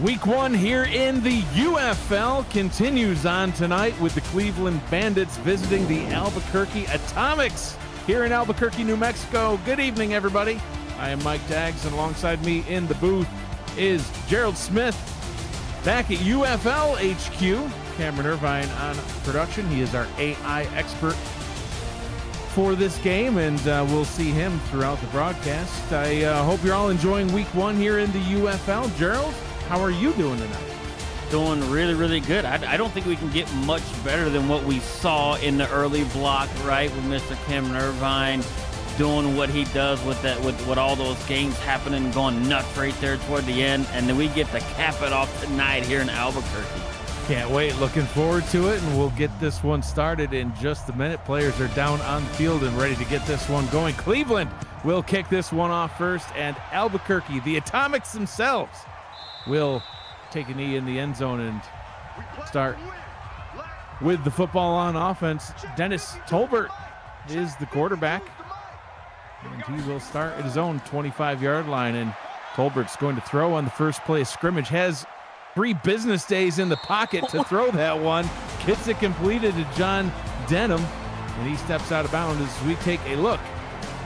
Week 1 here in the UFL continues on tonight with the Cleveland Bandits visiting the Albuquerque Atomics here in Albuquerque, New Mexico. Good evening, everybody. I am Mike Daggs, and alongside me in the booth is Gerald Smith back at UFL HQ. Cameron Irvine on production. He is our AI expert for this game, and we'll see him throughout the broadcast. I hope you're all enjoying Week 1 here in the UFL. Gerald, how are you doing tonight? Doing really, really good. I don't think we can get much better than what we saw in the early block, right, with Mr. Cameron Irvine doing what he does with that, with all those games happening, going nuts right there toward the end, and then we get to cap it off tonight here in Albuquerque. Can't wait. Looking forward to it, and we'll get this one started in just a minute. Players are down on the field and ready to get this one going. Cleveland will kick this one off first, and Albuquerque, the Atomics themselves, will take a knee in the end zone and start with the football on offense. Dennis Tolbert is the quarterback, and he will start at his own 25-yard line, and Tolbert's going to throw on the first play of scrimmage. Has 3 business days in the pocket to throw that one. Gets it completed to John Denham, and he steps out of bounds as we take a look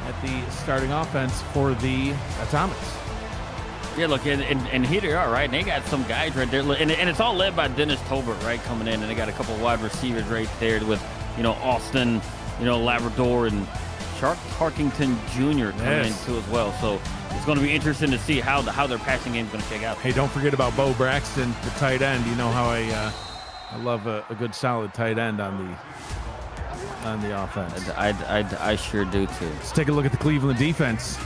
at the starting offense for the Atomics. Yeah, look, and here they are, right? And they got some guys right there, and it's all led by Dennis Tolbert, right, coming in, and they got a couple wide receivers right there with, Austin, Labrador, and Shark Tarkington Jr. coming in too as well. So it's going to be interesting to see how their passing game is going to shake out. Hey, don't forget about Bo Braxton, the tight end. You know how I love a good solid tight end on the offense. I sure do too. Let's take a look at the Cleveland defense.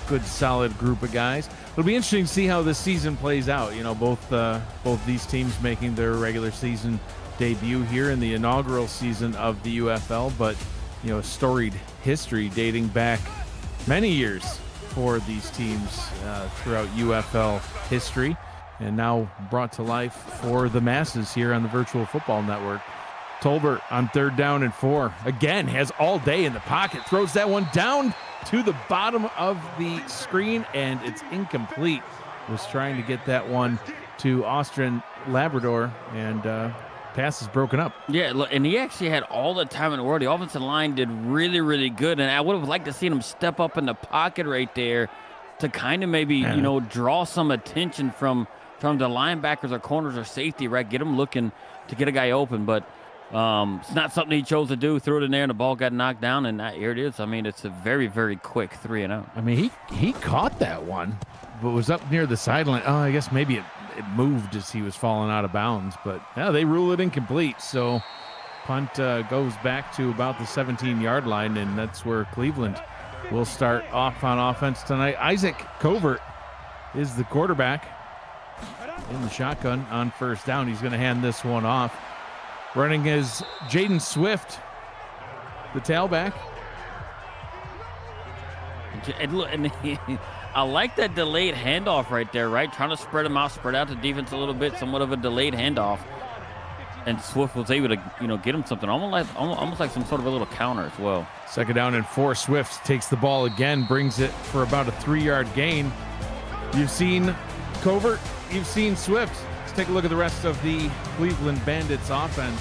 Good solid group of guys. It'll be interesting to see how this season plays out. Both these teams making their regular season debut here in the inaugural season of the UFL, but a storied history dating back many years for these teams throughout UFL history, and now brought to life for the masses here on the Virtual Football Network. Tolbert on 3rd down and 4. Again, has all day in the pocket. Throws that one down to the bottom of the screen, and it's incomplete. Was trying to get that one to Austin Labrador, and pass is broken up. Yeah, look, and he actually had all the time in the world. The offensive line did really, really good, and I would have liked to see him step up in the pocket right there to kind of maybe, draw some attention from the linebackers or corners or safety, right? Get him looking to get a guy open, but it's not something he chose to do. Threw it in there, and the ball got knocked down, and here it is. I mean, it's a very, very quick 3-and-out. I mean, he caught that one, but was up near the sideline. Oh, I guess maybe it moved as he was falling out of bounds, but they rule it incomplete. So punt goes back to about the 17-yard line, and that's where Cleveland will start off on offense tonight. Isaac Covert is the quarterback in the shotgun on 1st down. He's going to hand this one off. Running is Jaden Swift, the tailback. I like that delayed handoff right there, right? Trying to spread out the defense a little bit, somewhat of a delayed handoff. And Swift was able to, get him something, almost like some sort of a little counter as well. 2nd down and 4. Swift takes the ball again, brings it for about a 3-yard gain. You've seen Covert, you've seen Swift. Let's take a look at the rest of the Cleveland Bandits offense.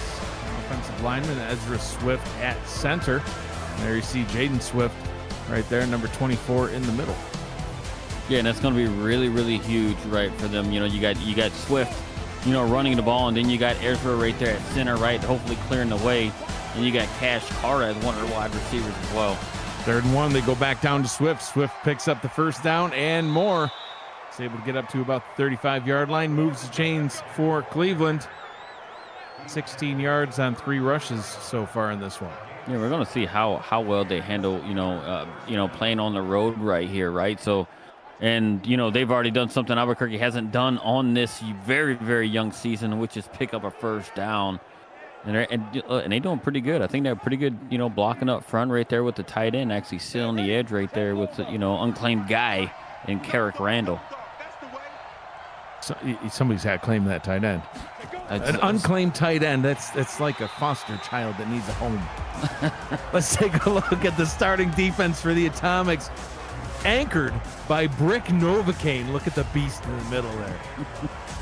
Offensive lineman Ezra Swift at center. There you see Jaden Swift right there, number 24 in the middle. Yeah, and that's going to be really, really huge, right, for them. You got Swift, running the ball, and then you got Ezra right there at center, right, hopefully clearing the way. And you got Cash Carter as one of the wide receivers as well. 3rd and 1, they go back down to Swift. Swift picks up the 1st down and more. He's able to get up to about the 35-yard line, moves the chains for Cleveland. 16 yards on 3 rushes so far in this one. Yeah, we're going to see how well they handle, playing on the road right here, right? So, and, they've already done something Albuquerque hasn't done on this very, very young season, which is pick up a 1st down. And they're doing pretty good. I think they're pretty good, blocking up front right there with the tight end, actually still on the edge right there with the, unclaimed guy in Carrick Randall. So, somebody's got to claim that tight end. An unclaimed tight end, that's like a foster child that needs a home. Let's take a look at the starting defense for the Atomics. anchored by Brick Novocaine. Look at the beast in the middle there.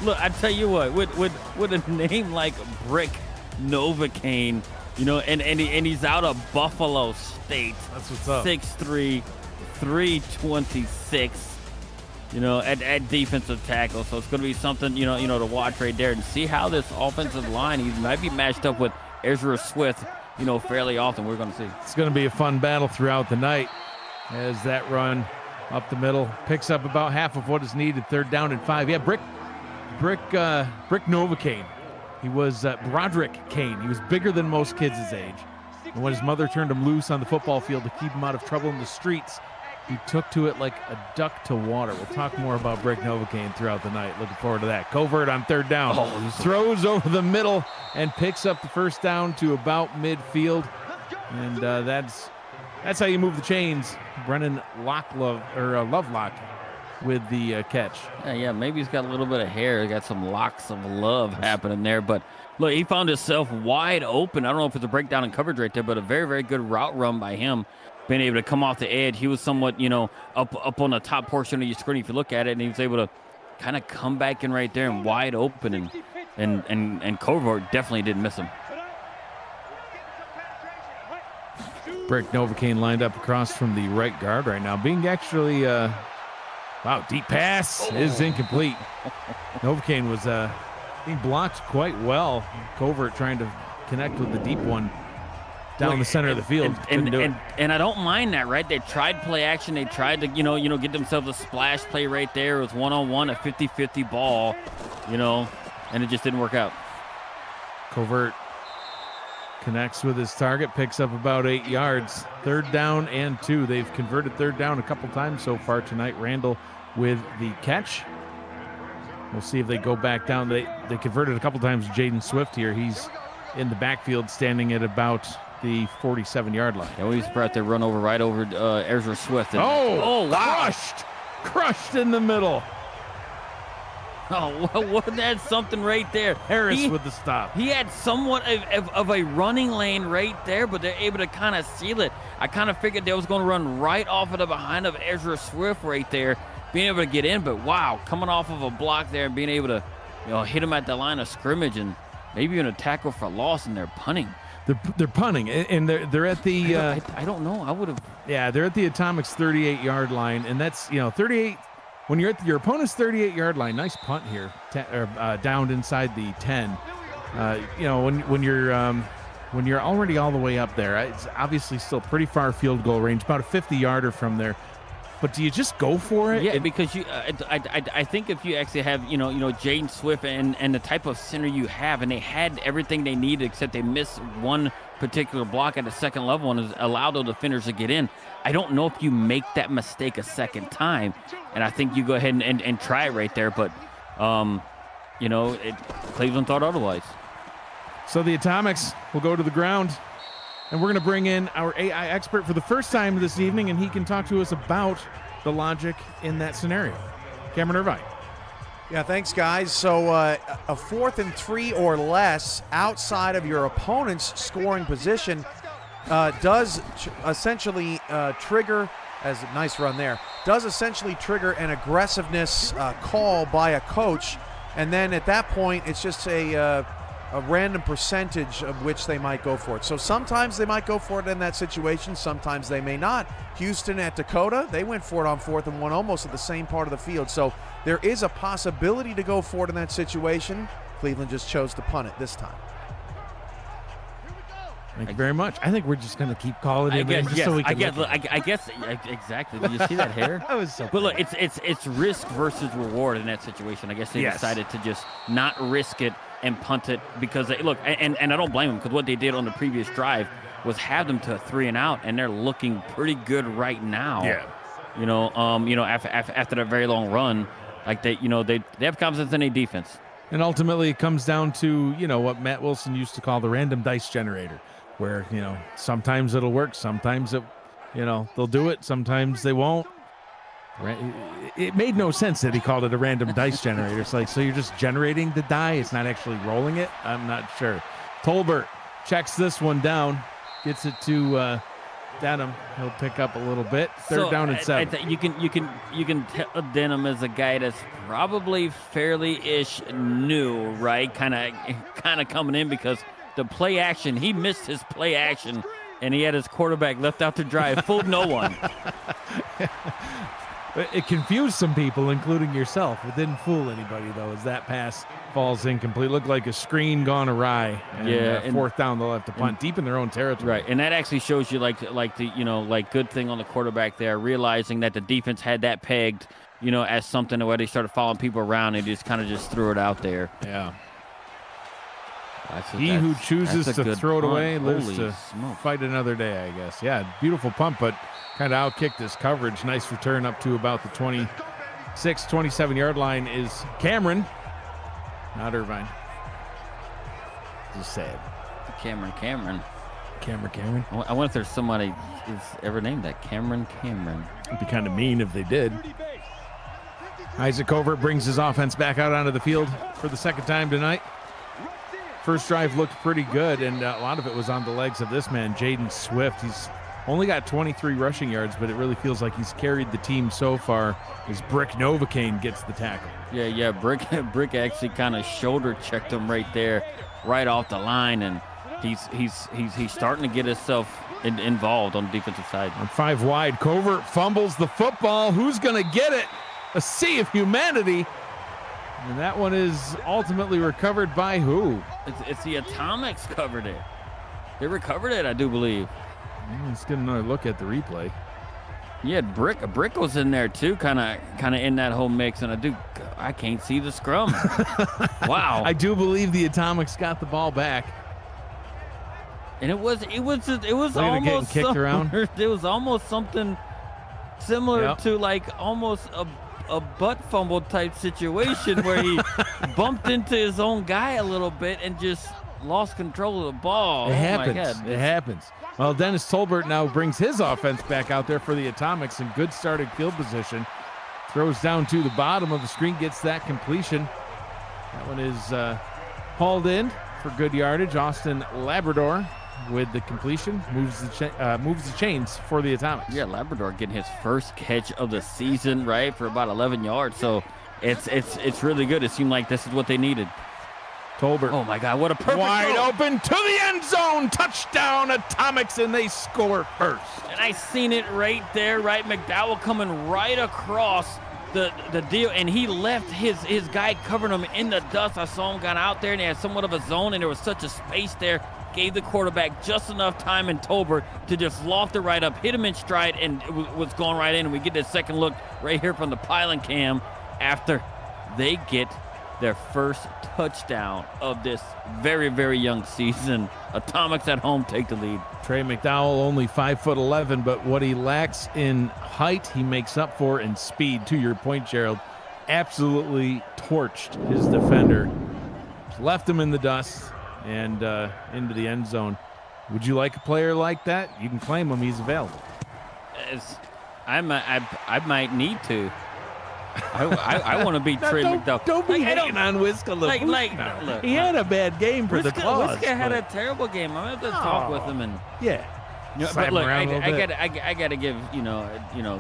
Look, I tell you what, with a name like Brick Novocaine, you know, and he's out of Buffalo State. That's what's up. 6'3", 326. You know, at defensive tackle. So it's going to be something, you know, to watch right there and see how this offensive line, he might be matched up with Ezra Swift, you know, fairly often. We're going to see. It's going to be a fun battle throughout the night as that run up the middle picks up about half of what is needed. 3rd down and 5. Yeah, Brick Novocaine. He was Broderick Kane. He was bigger than most kids his age. And when his mother turned him loose on the football field to keep him out of trouble in the streets, he took to it like a duck to water. We'll talk more about Brick Novocaine throughout the night. Looking forward to that. Covert on 3rd down. Throws over the middle and picks up the 1st down to about midfield. And that's how you move the chains. Brennan Lovelock with the catch. Yeah, maybe he's got a little bit of hair. He got some locks of love happening there. But look, he found himself wide open. I don't know if it's a breakdown in coverage right there, but a very, very good route run by him. Being able to come off the edge. He was somewhat, you know, up on the top portion of your screen if you look at it, and he was able to kind of come back in right there and wide open, and Covert definitely didn't miss him. Brick Novocaine lined up across from the right guard right now. Being actually, wow, deep pass is incomplete. Novocaine was being blocked quite well. Covert trying to connect with the deep one down the center of the field. And I don't mind that, right? They tried play action. They tried to, you know, get themselves a splash play right there. It was one-on-one, a 50-50 ball, you know, and it just didn't work out. Covert connects with his target, picks up about 8 yards. 3rd down and 2. They've converted 3rd down a couple times so far tonight. Randall with the catch. We'll see if they go back down. They converted a couple times. Jaden Swift here. He's in the backfield standing at about the 47-yard line. Yeah, we brought their run over right over Ezra Swift. Oh, wow. Crushed in the middle. Oh, wasn't that something right there? Harris with the stop. He had somewhat of a running lane right there, but they're able to kind of seal it. I kind of figured they was going to run right off of the behind of Ezra Swift right there, being able to get in. But wow, coming off of a block there and being able to, you know, hit him at the line of scrimmage and maybe even a tackle for loss, and they're punting. They're punting, and they're at the. I don't know. I would have. Yeah, they're at the Atomics 38-yard line, and that's, you know, 38. When you're at your opponent's 38-yard line, nice punt here, downed inside the 10. You know, when you're already all the way up there, it's obviously still pretty far field goal range, about a 50-yarder from there. But do you just go for it? Yeah, because you, I think if you actually have, you know, Jaden Swift and the type of center you have, and they had everything they needed except they missed one particular block at the second level and allowed those defenders to get in. I don't know if you make that mistake a second time, and I think you go ahead and try it right there. But, you know, Cleveland thought otherwise. So the Atomics will go to the ground. And we're going to bring in our AI expert for the first time this evening, and he can talk to us about the logic in that scenario. Cameron Irvine. Yeah, thanks, guys. So a 4th and 3 or less outside of your opponent's scoring position does essentially trigger, as a nice run there, does essentially trigger an aggressiveness call by a coach. And then at that point, it's just a random percentage of which they might go for it. So sometimes they might go for it in that situation. Sometimes they may not. Houston at Dakota, they went for it on 4th and 1 almost at the same part of the field. So there is a possibility to go for it in that situation. Cleveland just chose to punt it this time. Thank you very much. I think we're just going to keep calling it in just so we can I guess exactly. Did you see that hair? That was so But look, it's risk versus reward in that situation. I guess they decided to just not risk it and punt it because they look, and I don't blame them, because what they did on the previous drive was have them to a 3 and out, and they're looking pretty good right now. Yeah. You know, after that very long run, like they have confidence in their defense. And ultimately it comes down to, you know, what Matt Wilson used to call the random dice generator, where, you know, sometimes it'll work, sometimes it, you know, they'll do it, sometimes they won't. It made no sense that he called it a random dice generator. It's like, so you're just generating the die, it's not actually rolling it? I'm not sure. Tolbert checks this one down, gets it to Denham. He'll pick up a little bit. Third down and 7. You can tell Denham is a guy that's probably fairly-ish new, right? Kind of coming in because the play action, he missed his play action, and he had his quarterback left out to dry. It fooled no one. It confused some people, including yourself. It didn't fool anybody, though, as that pass falls incomplete. Looked like a screen gone awry. And, and fourth down, they'll have to punt deep in their own territory. Right, and that actually shows you like the good thing on the quarterback there, realizing that the defense had that pegged, as something where they started following people around and just kind of just threw it out there. Yeah. He who chooses to throw it away lives to fight another day, I guess. Yeah, beautiful punt, but kind of outkicked his coverage. Nice return up to about the 26, 27-yard line is Cameron, not Irvine. Just sad. Cameron. Cameron. I wonder if there's somebody who's ever named that Cameron. It'd be kind of mean if they did. Isaac Covert brings his offense back out onto the field for the second time tonight. First drive looked pretty good, and a lot of it was on the legs of this man, Jaden Swift. He's only got 23 rushing yards, but it really feels like he's carried the team so far as Brick Novocaine gets the tackle. Yeah, Brick actually kind of shoulder checked him right there, right off the line, and he's starting to get himself involved on the defensive side. On 5 wide, Covert fumbles the football. Who's going to get it? A sea of humanity. And that one is ultimately recovered by who? It's the Atomics covered it. They recovered it, I do believe. Let's get another look at the replay. Yeah, Brick was in there too, kind of in that whole mix, and I can't see the scrum. Wow. I do believe the Atomics got the ball back. And it was almost kicked around. It was almost something similar to like almost a butt fumble type situation where he bumped into his own guy a little bit and just lost control of the ball. It happens. Well, Dennis Tolbert now brings his offense back out there for the Atomics in good starting field position. Throws down to the bottom of the screen, gets that completion. That one is hauled in for good yardage. Austin Labrador with the completion moves the chains for the Atomics. Yeah, Labrador getting his first catch of the season, right, for about 11 yards. So it's really good. It seemed like this is what they needed. Tolbert. Oh my God, what a perfect wide throw. Open to the end zone. Touchdown Atomics, and they score first. And I seen it right there, right? McDowell coming right across the deal, and he left his guy covering him in the dust. I saw him got out there, and they had somewhat of a zone, and there was such a space there. Gave the quarterback just enough time in Tolbert to just loft it right up, hit him in stride, and it was going right in. And we get this second look right here from the pylon cam after they get their first touchdown of this very, very young season. Atomics at home take the lead. Trey McDowell only 5'11", but what he lacks in height, he makes up for in speed. To your point, Gerald, absolutely torched his defender. Left him in the dust and into the end zone. Would you like a player like that? You can claim him. He's available. I might need to. I want to be Trey McDowell. Don't be hating on Whisker. Look, he had a bad game for the Claws. Whisker had a terrible game. I'm gonna have to talk with him and but look, I gotta give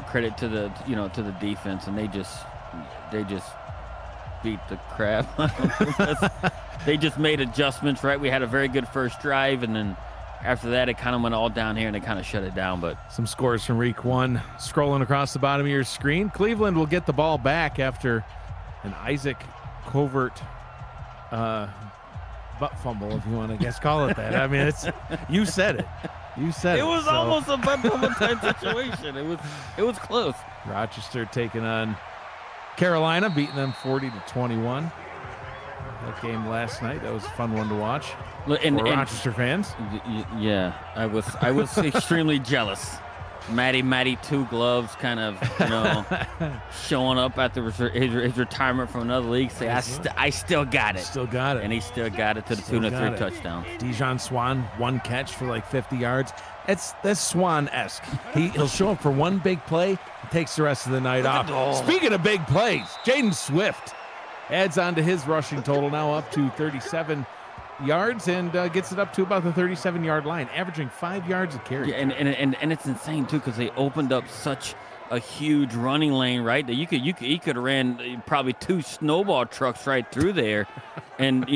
credit to the defense, and they just beat the crap. They just made adjustments, right? We had a very good first drive, and then after that, it kind of went all down here, and they kind of shut it down. But some scores from Week 1 scrolling across the bottom of your screen. Cleveland will get the ball back after an Isaac Covert butt fumble, if you want to call it that. I mean, you said it. It was almost a butt fumble type situation. It was close. Rochester taking on Carolina, beating them 40-21. That game last night, that was a fun one to watch for Rochester fans. Yeah, I was extremely jealous. Matty Two Gloves kind of showing up after his retirement from another league. Say I still got it. Still got it. And he still got it to the tune of 3 touchdowns. Dijon Swan, 1 catch for like 50 yards. That's Swan-esque. He'll show up for one big play, takes the rest of the night off. Speaking of big plays, Jaden Swift adds on to his rushing total, now up to 37 yards and gets it up to about the 37-yard line, averaging 5 yards a carry. Yeah, and it's insane too because they opened up such a huge running lane, right? That you could have ran probably 2 snowball trucks right through there, and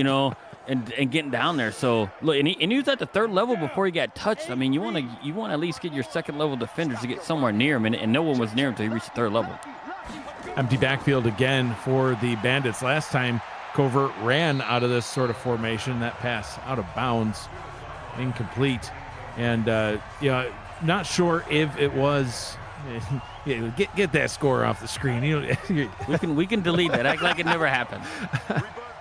and getting down there. So look, and he was at the 3rd level before he got touched. I mean, you want to at least get your 2nd level defenders to get somewhere near him, and no one was near him until he reached the 3rd level. Empty backfield again for the Bandits. Last time Covert ran out of this sort of formation. That pass out of bounds, incomplete, and not sure if it was. Get that score off the screen. We can delete that. Act like it never happened.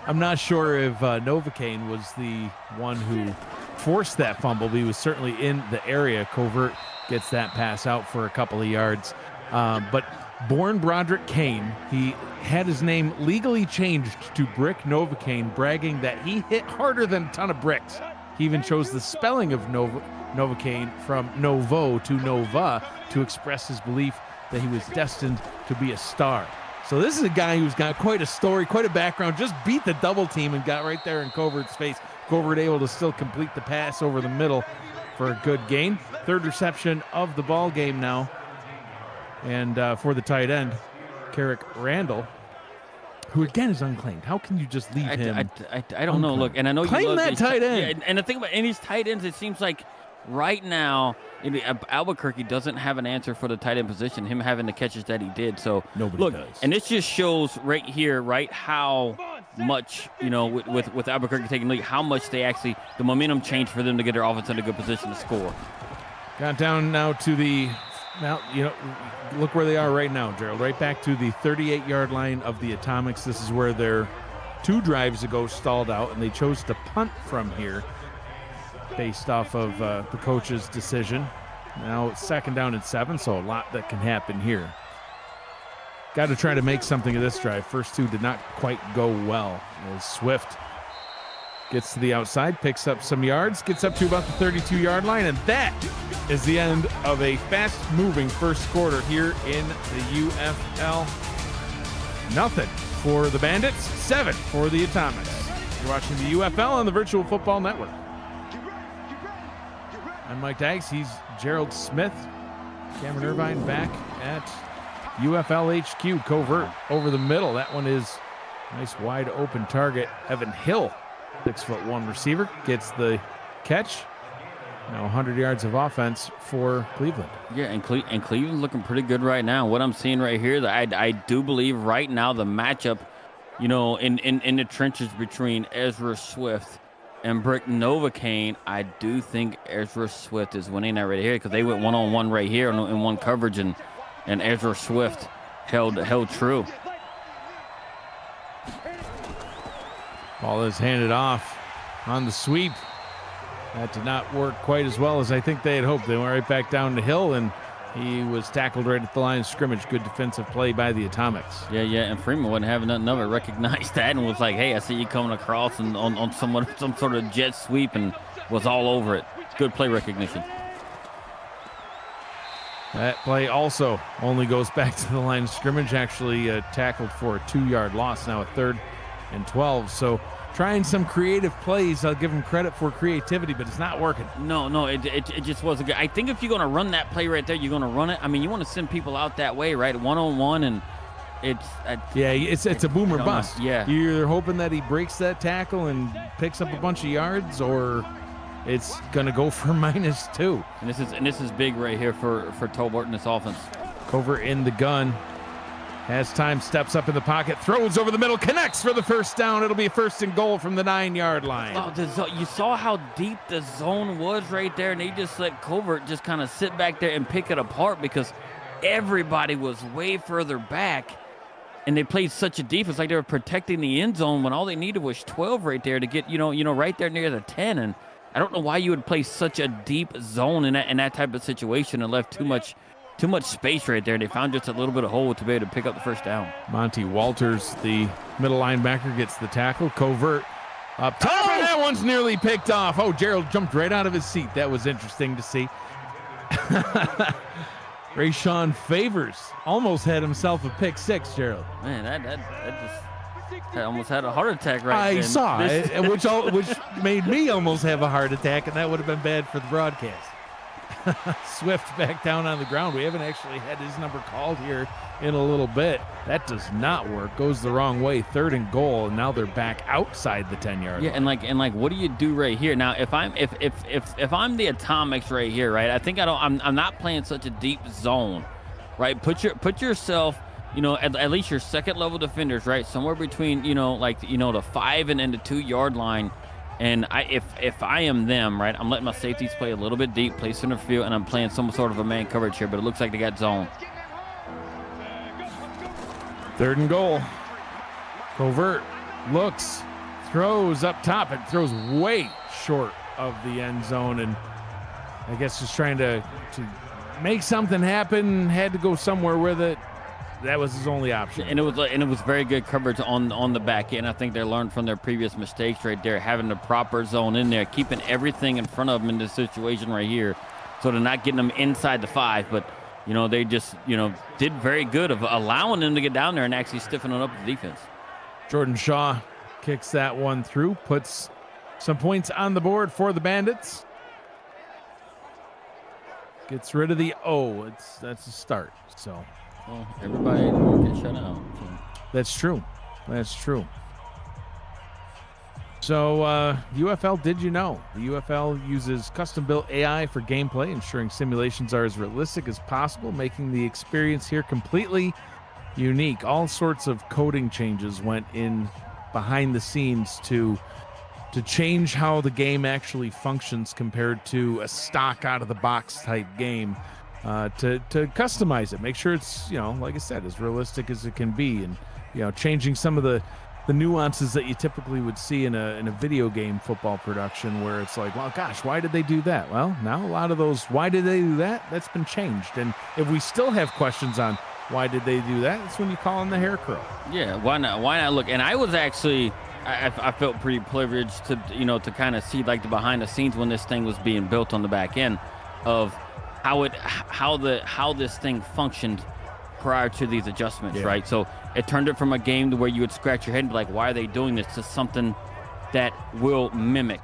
I'm not sure if Novocaine was the one who forced that fumble, but he was certainly in the area. Covert gets that pass out for a couple of yards. But born Broderick Kane, he had his name legally changed to Brick Novocaine, bragging that he hit harder than a ton of bricks. He even chose the spelling of Novocaine from Novo to Nova to express his belief that he was destined to be a star. So this is a guy who's got quite a story, quite a background, just beat the double team and got right there in Covert's face. Covert able to still complete the pass over the middle for a good gain. 3rd reception of the ball game now. And for the tight end, Carrick Randall, who again is unclaimed. How can you just leave him? I don't know. Look, and I know claim you love that tight end. Yeah, and the thing about these tight ends, it seems like right now Albuquerque doesn't have an answer for the tight end position. Him having the catches that he did. So nobody does. And this just shows right here, right, how much with Albuquerque taking the lead, how much the momentum changed for them to get their offense in a good position to score. Got down now to the. Now, look where they are right now, Gerald. Right back to the 38-yard line of the Atomics. This is where their 2 drives ago stalled out, and they chose to punt from here based off of the coach's decision. Now it's 2nd down and 7, so a lot that can happen here. Got to try to make something of this drive. First 2 did not quite go well. As Swift gets to the outside, picks up some yards, gets up to about the 32-yard line, and that is the end of a fast-moving first quarter here in the UFL. Nothing for the Bandits, 7 for the Atomics. You're watching the UFL on the Virtual Football Network. I'm Mike Daggs. He's Gerald Smith. Cameron Irvine back at UFL HQ. Covert over the middle. That one is a nice wide open target. Evan Hill, 6'1" receiver, gets the catch. Now 100 yards of offense for Cleveland. Yeah, and Cleveland looking pretty good right now. What I'm seeing right here, I do believe right now the matchup, in the trenches between Ezra Swift and Brick Novocaine, I do think Ezra Swift is winning that right here because they went one-on-one right here in one coverage, and Ezra Swift held true. Ball is handed off on the sweep. That did not work quite as well as I think they had hoped. They went right back down the hill, and he was tackled right at the line of scrimmage. Good defensive play by the Atomics. Yeah, and Freeman wasn't having nothing of it. Recognized that and was like, hey, I see you coming across and on some sort of jet sweep, and was all over it. Good play recognition. That play also only goes back to the line of scrimmage, actually tackled for a 2-yard loss, now a 3rd and 12. So trying some creative plays. I'll give him credit for creativity, but it's not working. No, it just wasn't good. I think if you're going to run that play right there, you're going to run it. I mean, you want to send people out that way, right? One-on-one, and it's a boomer bust. Yeah. You're either hoping that he breaks that tackle and picks up a bunch of yards, or it's going to go for -2. And this is big right here for Tolbert in this offense. Covert in the gun. Has time, steps up in the pocket, throws over the middle, connects for the first down. It'll be 1st and goal from the 9-yard line. Oh, you saw how deep the zone was right there, and they just let Covert just kind of sit back there and pick it apart because everybody was way further back, and they played such a defense, like they were protecting the end zone when all they needed was 12 right there to get, right there near the 10. And I don't know why you would play such a deep zone in that type of situation and left too much space right there. They found just a little bit of hole to be able to pick up the first down. Monty Walters, the middle linebacker, gets the tackle. Covert up top, and that one's nearly picked off. Oh, Gerald jumped right out of his seat. That was interesting to see. Rayshawn Favors almost had himself a pick 6, Gerald. Man, that just I almost had a heart attack right I then. saw it, which made me almost have a heart attack, and that would have been bad for the broadcast. Swift back down on the ground. We haven't actually had his number called here in a little bit. That does not work. Goes the wrong way. 3rd and goal, and now they're back outside the 10-yard Yeah, line. and like, what do you do right here? Now, if I'm the Atomics right here, right? I think I'm not playing such a deep zone, right? Put yourself, at least your second level defenders, right? Somewhere between, the 5 and the 2-yard line. And if I am them, right, I'm letting my safeties play a little bit deep, play center field, and I'm playing some sort of a man coverage here, but it looks like they got zone. 3rd and goal. Covert looks, throws up top, and throws way short of the end zone, and I guess just trying to make something happen, had to go somewhere with it. That was his only option. And it was very good coverage on the back end. I think they learned from their previous mistakes right there, having the proper zone in there, keeping everything in front of them in this situation right here. So they're not getting them inside the 5, but they just, did very good of allowing them to get down there and actually stiffening up the defense. Jordan Shaw kicks that one through, puts some points on the board for the Bandits. Gets rid of the O. That's a start. So. Well, everybody won't get shut out. So. That's true. That's true. So, UFL, did you know? The UFL uses custom-built AI for gameplay, ensuring simulations are as realistic as possible, making the experience here completely unique. All sorts of coding changes went in behind the scenes to change how the game actually functions compared to a stock out-of-the-box type game. To customize it, make sure it's, like I said, as realistic as it can be, and changing some of the nuances that you typically would see in a video game football production, where it's like, well, gosh, why did they do that? Well, now a lot of those why did they do that, that's been changed, and if we still have questions on why did they do that, that's when you call in the hair crow. Yeah, why not look? And I was actually I felt pretty privileged to to kind of see like the behind the scenes when this thing was being built on the back end of how this thing functioned prior to these adjustments, right? So it turned it from a game to where you would scratch your head and be like, why are they doing this, to something that will mimic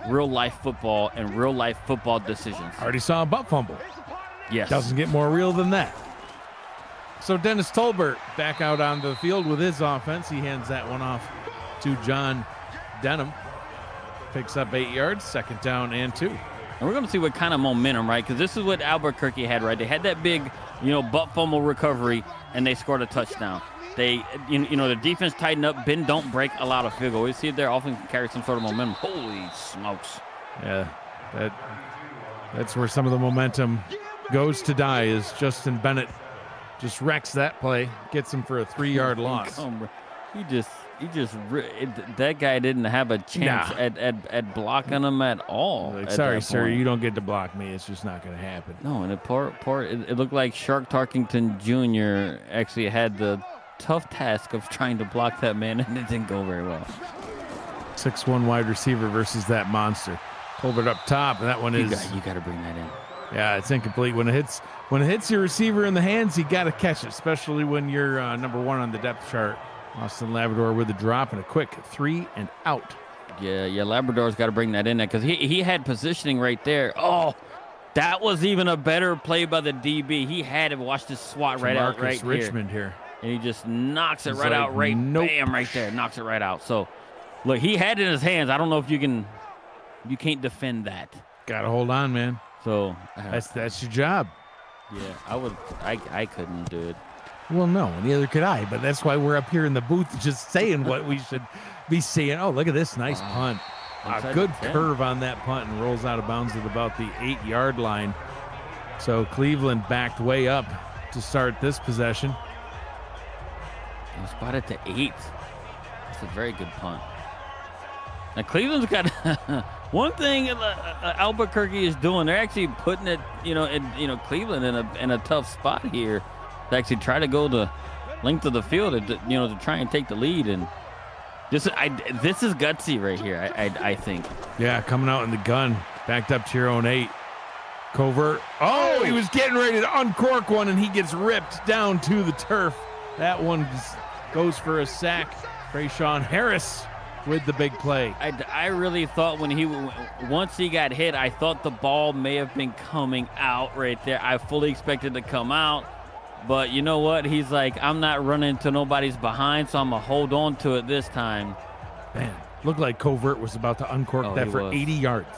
real life football and real life football decisions. I already saw a butt fumble. Yes. Doesn't get more real than that. So Dennis Tolbert back out on the field with his offense. He hands that one off to John Denham. Picks up 8 yards, 2nd down and 2. And we're going to see what kind of momentum, right? Because this is what Albuquerque had, right? They had that big, butt fumble recovery, and they scored a touchdown. They, the defense tightened up, bend, don't break, a lot of field goal. We see their offense carry some sort of momentum. Holy smokes. Yeah, that's where some of the momentum goes to die, is Justin Bennett just wrecks that play, gets him for a 3-yard loss. That guy didn't have a chance at blocking him at all. Like, sorry, sir, you don't get to block me. It's just not going to happen. No, and it looked like Shark Tarkington Jr. actually had the tough task of trying to block that man, and it didn't go very well. 6'1" wide receiver versus that monster. Colbert up top, and that one you got to bring that in. Yeah, it's incomplete. When it hits your receiver in the hands, you got to catch it, especially when you're number 1 on the depth chart. Austin Labrador with a drop and a quick 3 and out. Yeah, Labrador's got to bring that in there because he had positioning right there. Oh, that was even a better play by the DB. He had to watch this swat right out right Richmond here. And he just knocks it right out, bam, right there. Knocks it right out. So, look, he had it in his hands. I don't know if you can't defend that. Got to hold on, man. So that's your job. Yeah, I couldn't do it. Well, no, neither could I, but that's why we're up here in the booth just saying what we should be seeing. Oh, look at this nice punt. A good curve on that punt, and rolls out of bounds at about the 8-yard line. So Cleveland backed way up to start this possession. They spotted to 8. That's a very good punt. Now Cleveland's got one thing Albuquerque is doing. They're actually putting it, Cleveland in a tough spot here to actually try to go the length of the field, to try and take the lead. And this is gutsy right here, I think. Yeah, coming out in the gun, backed up to your own 8. Covert. Oh, he was getting ready to uncork one, and he gets ripped down to the turf. That one just goes for a sack. Trayshawn Harris with the big play. I really thought once he got hit, I thought the ball may have been coming out right there. I fully expected to come out, but you know what? He's like, I'm not running to nobody's behind, so I'm going to hold on to it this time. Man, looked like Covert was about to uncork that for 80 yards.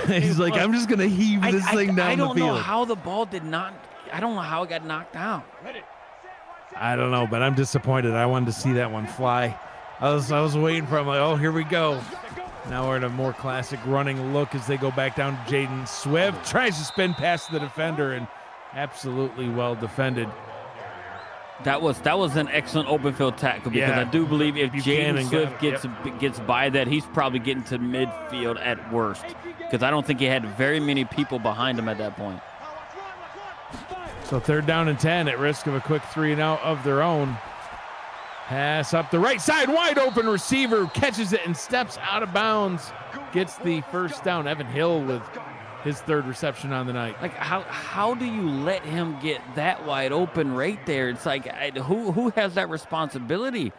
He's like, I'm just going to heave this thing down the field. I don't know how the ball I don't know how it got knocked down. I don't know, but I'm disappointed. I wanted to see that one fly. I was waiting for him, like, oh, here we go. Now we're in a more classic running look as they go back down to Jaden Swift. Tries to spin past the defender and absolutely well defended. That was an excellent open field tackle because I do believe if Jaden Swift gets by that, he's probably getting to midfield at worst because I don't think he had very many people behind him at that point. So 3rd down and 10 at risk of a quick 3-and-out of their own. Pass up the right side, wide open receiver, catches it and steps out of bounds. Gets the first down. Evan Hill with his 3rd reception on the night. Like, how do you let him get that wide open right there? It's like, who has that responsibility?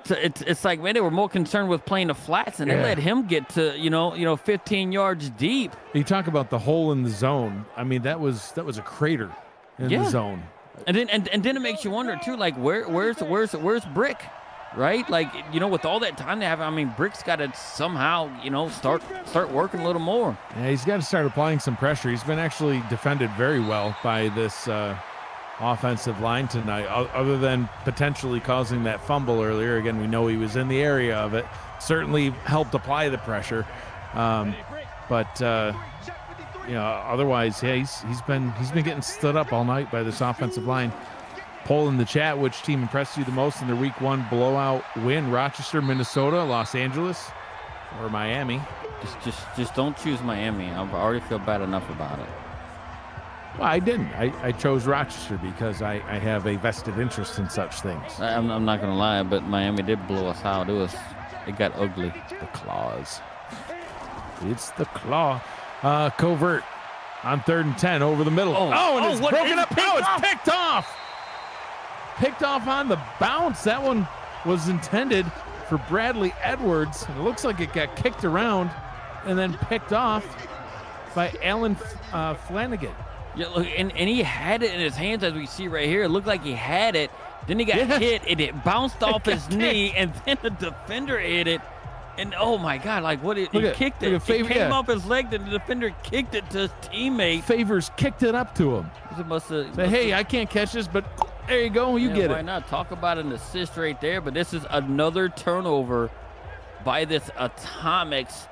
So it's like, man, they were more concerned with playing the flats, and they let him get to 15 yards deep. You talk about the hole in the zone. I mean, that was a crater in the zone. And then it makes you wonder too, like where's Brick, right? Like, with all that time they have, I mean, Brick's got to somehow start working a little more. Yeah, he's got to start applying some pressure. He's been actually defended very well by this offensive line tonight, other than potentially causing that fumble earlier. Again, we know he was in the area of it. Certainly helped apply the pressure, otherwise, he's been getting stood up all night by this offensive line. Poll in the chat: which team impressed you the most in their Week 1 blowout win? Rochester, Minnesota, Los Angeles, or Miami? Just don't choose Miami. I already feel bad enough about it. Well, I didn't. I chose Rochester because I have a vested interest in such things. I'm not gonna lie, but Miami did blow us out. It got ugly. The claws. It's the claw. Covert on 3rd and 10 over the middle. And it's broken up. Now it's picked off. Picked off on the bounce. That one was intended for Bradley Edwards. It looks like it got kicked around and then picked off by Alan Flanagan. Yeah, look, and he had it in his hands, as we see right here. It looked like he had it. Then he got hit, and it bounced off his knee, and then the defender hit it. And oh my God, like he kicked it. It came off his leg, and the defender kicked it to his teammate. Favors kicked it up to him. Hey, I can't catch this, but there you go, you get it. Why not? Talk about an assist right there, but this is another turnover by this Atomics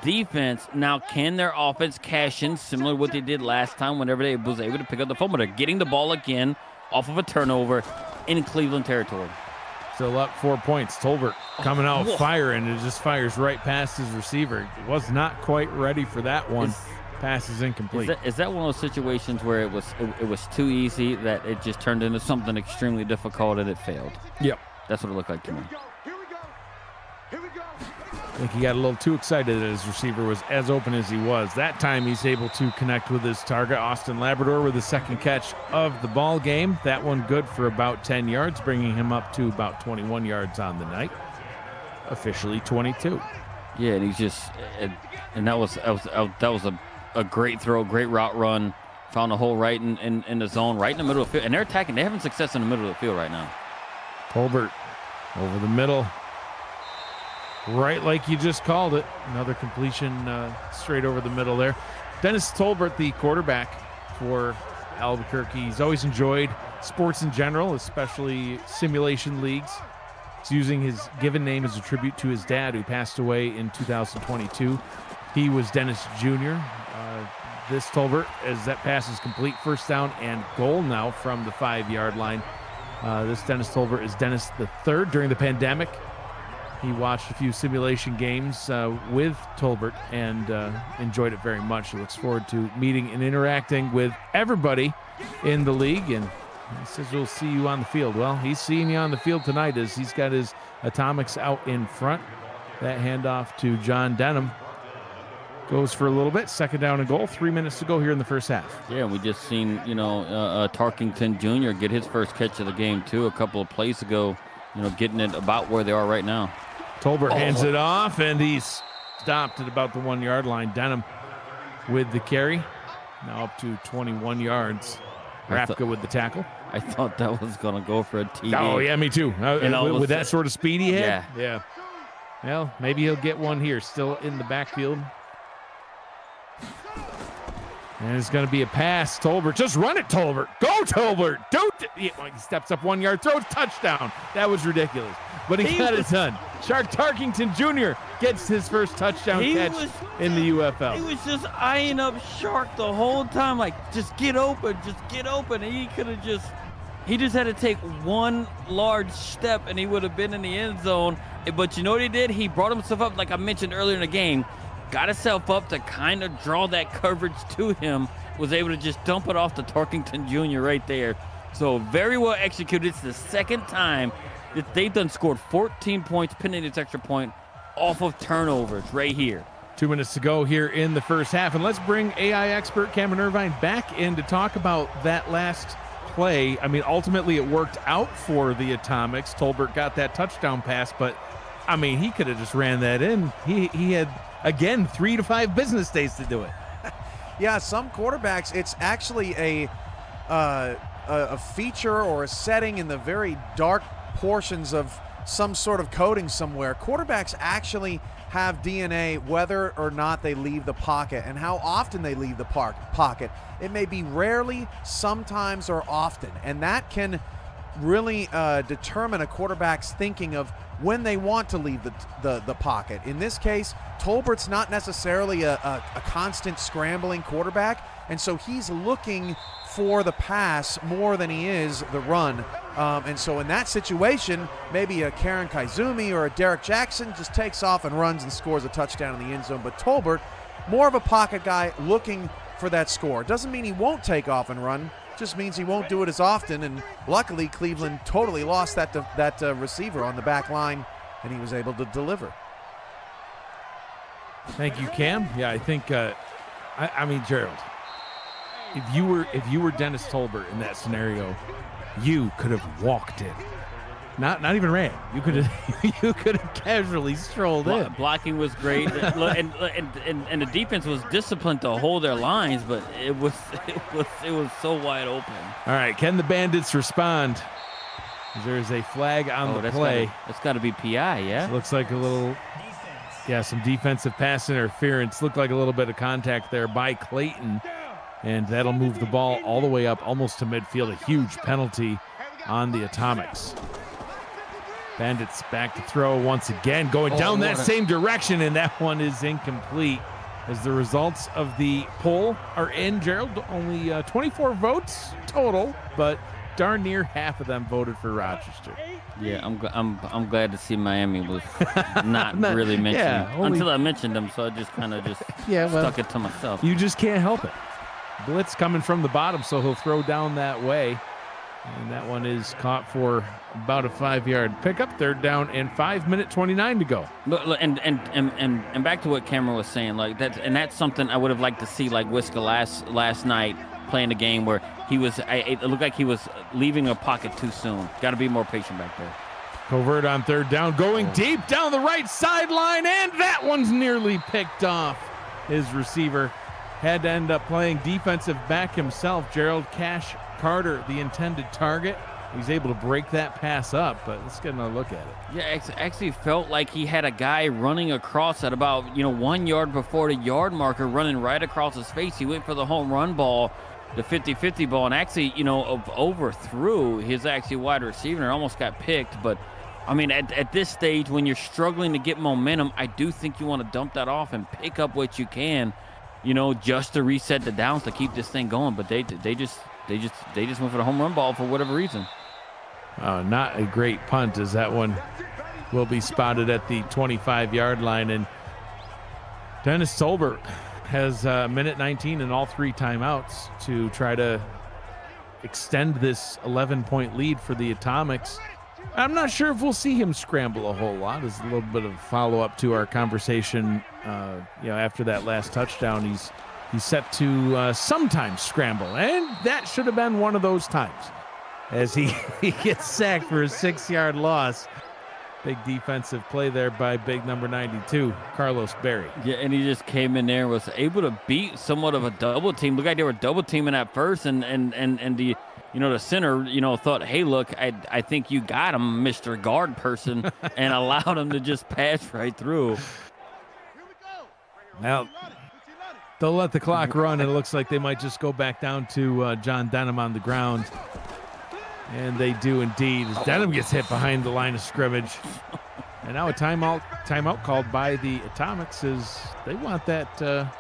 defense. Now, can their offense cash in similar to what they did last time whenever they was able to pick up the phone? But they're getting the ball again off of a turnover in Cleveland territory. Still up 4 points. Tolbert coming out firing. It just fires right past his receiver. Was not quite ready for that one. Pass is incomplete. Is that one of those situations where it was too easy that it just turned into something extremely difficult and it failed? Yep. That's what it looked like to me. I think he got a little too excited that his receiver was as open as he was. That time he's able to connect with his target, Austin Labrador, with the 2nd catch of the ball game. That one good for about 10 yards, bringing him up to about 21 yards on the night. Officially 22. Yeah, and he's just, and that was a great throw, great route run. Found a hole right in the zone, right in the middle of the field. And they're attacking. They're having success in the middle of the field right now. Tolbert over the middle. Right like you just called it. Another completion straight over the middle there. Dennis Tolbert, the quarterback for Albuquerque. He's always enjoyed sports in general, especially simulation leagues. He's using his given name as a tribute to his dad, who passed away in 2022. He was Dennis Jr. This Tolbert, as that pass is complete, 1st down and goal now from the 5-yard line. This Dennis Tolbert is Dennis the third. During the pandemic, he watched a few simulation games with Tolbert and enjoyed it very much. He looks forward to meeting and interacting with everybody in the league, and he says we'll see you on the field. Well, he's seeing you on the field tonight as he's got his Atomics out in front. That handoff to John Denham goes for a little bit. 2nd down and goal. 3 minutes to go here in the first half. Yeah, we just seen, Tarkington Jr. get his first catch of the game, too, a couple of plays ago. getting it about where they are right now. Tolbert hands it off, and he's stopped at about the 1 yard line. Denham with the carry, now up to 21 yards. Rapka with the tackle. I thought that was going to go for a TD. Oh, yeah, me too. With that sort of speed he had? Yeah. Well, maybe he'll get one here. Still in the backfield. And it's going to be a pass. Tolbert, just run it, Tolbert. Go, Tolbert. He steps up 1 yard, throws touchdown. That was ridiculous. But he got it done. Shark Tarkington Jr. gets his first touchdown catch in the UFL. He was just eyeing up Shark the whole time, like, just get open. And he could have he just had to take one large step, and he would have been in the end zone. But you know what he did? He brought himself up, like I mentioned earlier in the game, got himself up to kind of draw that coverage to him, was able to just dump it off to Tarkington Jr. right there. So very well executed. It's the second time that they've scored 14 points, pinning this extra point off of turnovers right here. 2 minutes to go here in the first half, and let's bring AI expert Cameron Irvine back in to talk about that last play. I mean, ultimately it worked out for the Atomics. Tolbert got that touchdown pass, but I mean, he could have just ran that in. He had, again, 3 to 5 business days to do it. Yeah, some quarterbacks, it's actually a feature or a setting in the very dark portions of some sort of coding somewhere. Quarterbacks actually have DNA whether or not they leave the pocket and how often they leave the pocket. It may be rarely, sometimes, or often, and that can really determine a quarterback's thinking of when they want to leave the pocket. In this case, Tolbert's not necessarily a constant scrambling quarterback, and so he's looking for the pass more than he is the run. And so in that situation, maybe a Karen Kaizumi or a Derek Jackson just takes off and runs and scores a touchdown in the end zone. But Tolbert, more of a pocket guy looking for that score. Doesn't mean he won't take off and run, just means he won't do it as often. And luckily, Cleveland totally lost that receiver on the back line, and he was able to deliver. Thank you, Cam. Yeah, I think, I mean, Gerald, if you were Dennis Tolbert in that scenario, you could have walked in. Not even ran. You could have casually strolled in. Blocking was great, and the defense was disciplined to hold their lines, but it was so wide open. All right, can the Bandits respond? There's a flag on the play. It's got to be PI, yeah. Looks like a little, some defensive pass interference. Looked like a little bit of contact there by Clayton, and that'll move the ball all the way up almost to midfield. A huge penalty on the Atomics. Bandits back to throw once again, going down that same direction, and that one is incomplete. As the results of the poll are in, Gerald, only 24 votes total, but darn near half of them voted for Rochester. Yeah, I'm glad to see Miami was not really mentioned until I mentioned them, so I just kind of stuck it to myself. You just can't help it. Blitz coming from the bottom, so he'll throw down that way. And that one is caught for about a 5-yard pickup. Third down and 5:29 to go. And back to what Cameron was saying, like that, and that's something I would have liked to see, like Wiska last night playing the game where it looked like he was leaving a pocket too soon. Got to be more patient back there. Covert on third down, going deep down the right sideline, and that one's nearly picked off. His receiver had to end up playing defensive back himself. Gerald Cash Carter, the intended target. He's able to break that pass up, but let's get another look at it. Yeah, actually felt like he had a guy running across at about 1 yard before the yard marker, running right across his face. He went for the home run ball, the 50-50 ball, and actually overthrew his actually wide receiver and almost got picked. But I mean, at this stage, when you're struggling to get momentum, I do think you want to dump that off and pick up what you can, just to reset the downs to keep this thing going. But they just went for the home run ball for whatever reason. Not a great punt, as that one will be spotted at the 25-yard line. And Dennis Tolbert has minute 19 and all 3 timeouts to try to extend this 11-point lead for the Atomics. I'm not sure if we'll see him scramble a whole lot. As a little bit of follow-up to our conversation, after that last touchdown, he's set to sometimes scramble, and that should have been one of those times. as he gets sacked for a 6-yard loss. Big defensive play there by big number 92, Carlos Berry. Yeah, and he just came in there and was able to beat somewhat of a double team. Looked like they were double teaming at first, and the the center thought, hey, look, I think you got him, Mr. Guard person, and allowed him to just pass right through. Well, they'll let the clock run, and it looks like they might just go back down to John Denham on the ground. And they do indeed. As Denham gets hit behind the line of scrimmage. And now a timeout called by the Atomics is they want that.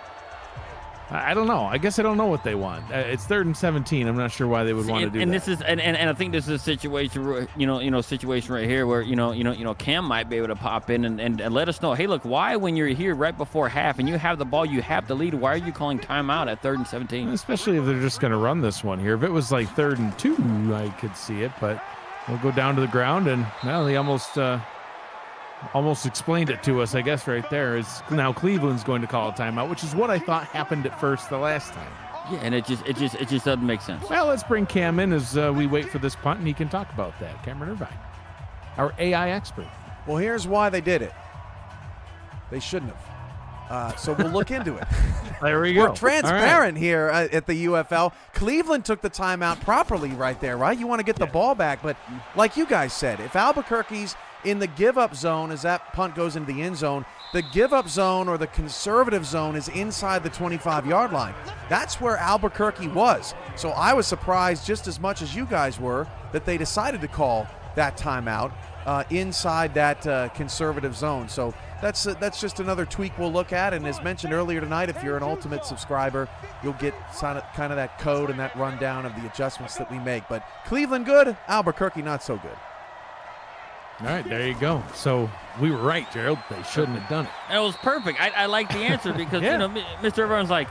I don't know. I guess I don't know what they want. It's 3rd and 17. I'm not sure why they would want to do that. This is and I think this is a situation, situation right here where Cam might be able to pop in and let us know, hey, look, why when you're here right before half and you have the ball, you have the lead, why are you calling timeout at 3rd and 17? Especially if they're just going to run this one here. If it was like 3rd and 2, I could see it, but we'll go down to the ground, and well, he almost explained it to us, I guess, right there. Is now Cleveland's going to call a timeout, which is what I thought happened at first the last time. Yeah, and it just doesn't make sense. Well, let's bring Cam in as we wait for this punt, and he can talk about that. Cameron Irvine, our AI expert. Well, here's why they did it. They shouldn't have. So we'll look into it. There we go. We're transparent here at the UFL. Cleveland took the timeout properly right there, right? You want to get the ball back, but like you guys said, if Albuquerque's in the give-up zone as that punt goes into the end zone, the give-up zone or the conservative zone is inside the 25-yard line. That's where Albuquerque was. So I was surprised just as much as you guys were that they decided to call that timeout inside that conservative zone. So that's just another tweak we'll look at. And as mentioned earlier tonight, if you're an Ultimate subscriber, you'll get kind of that code and that rundown of the adjustments that we make. But Cleveland good, Albuquerque not so good. All right, there you go. So we were right, Gerald. They shouldn't have done it. It was perfect. I like the answer because, Mr. Irvine's like,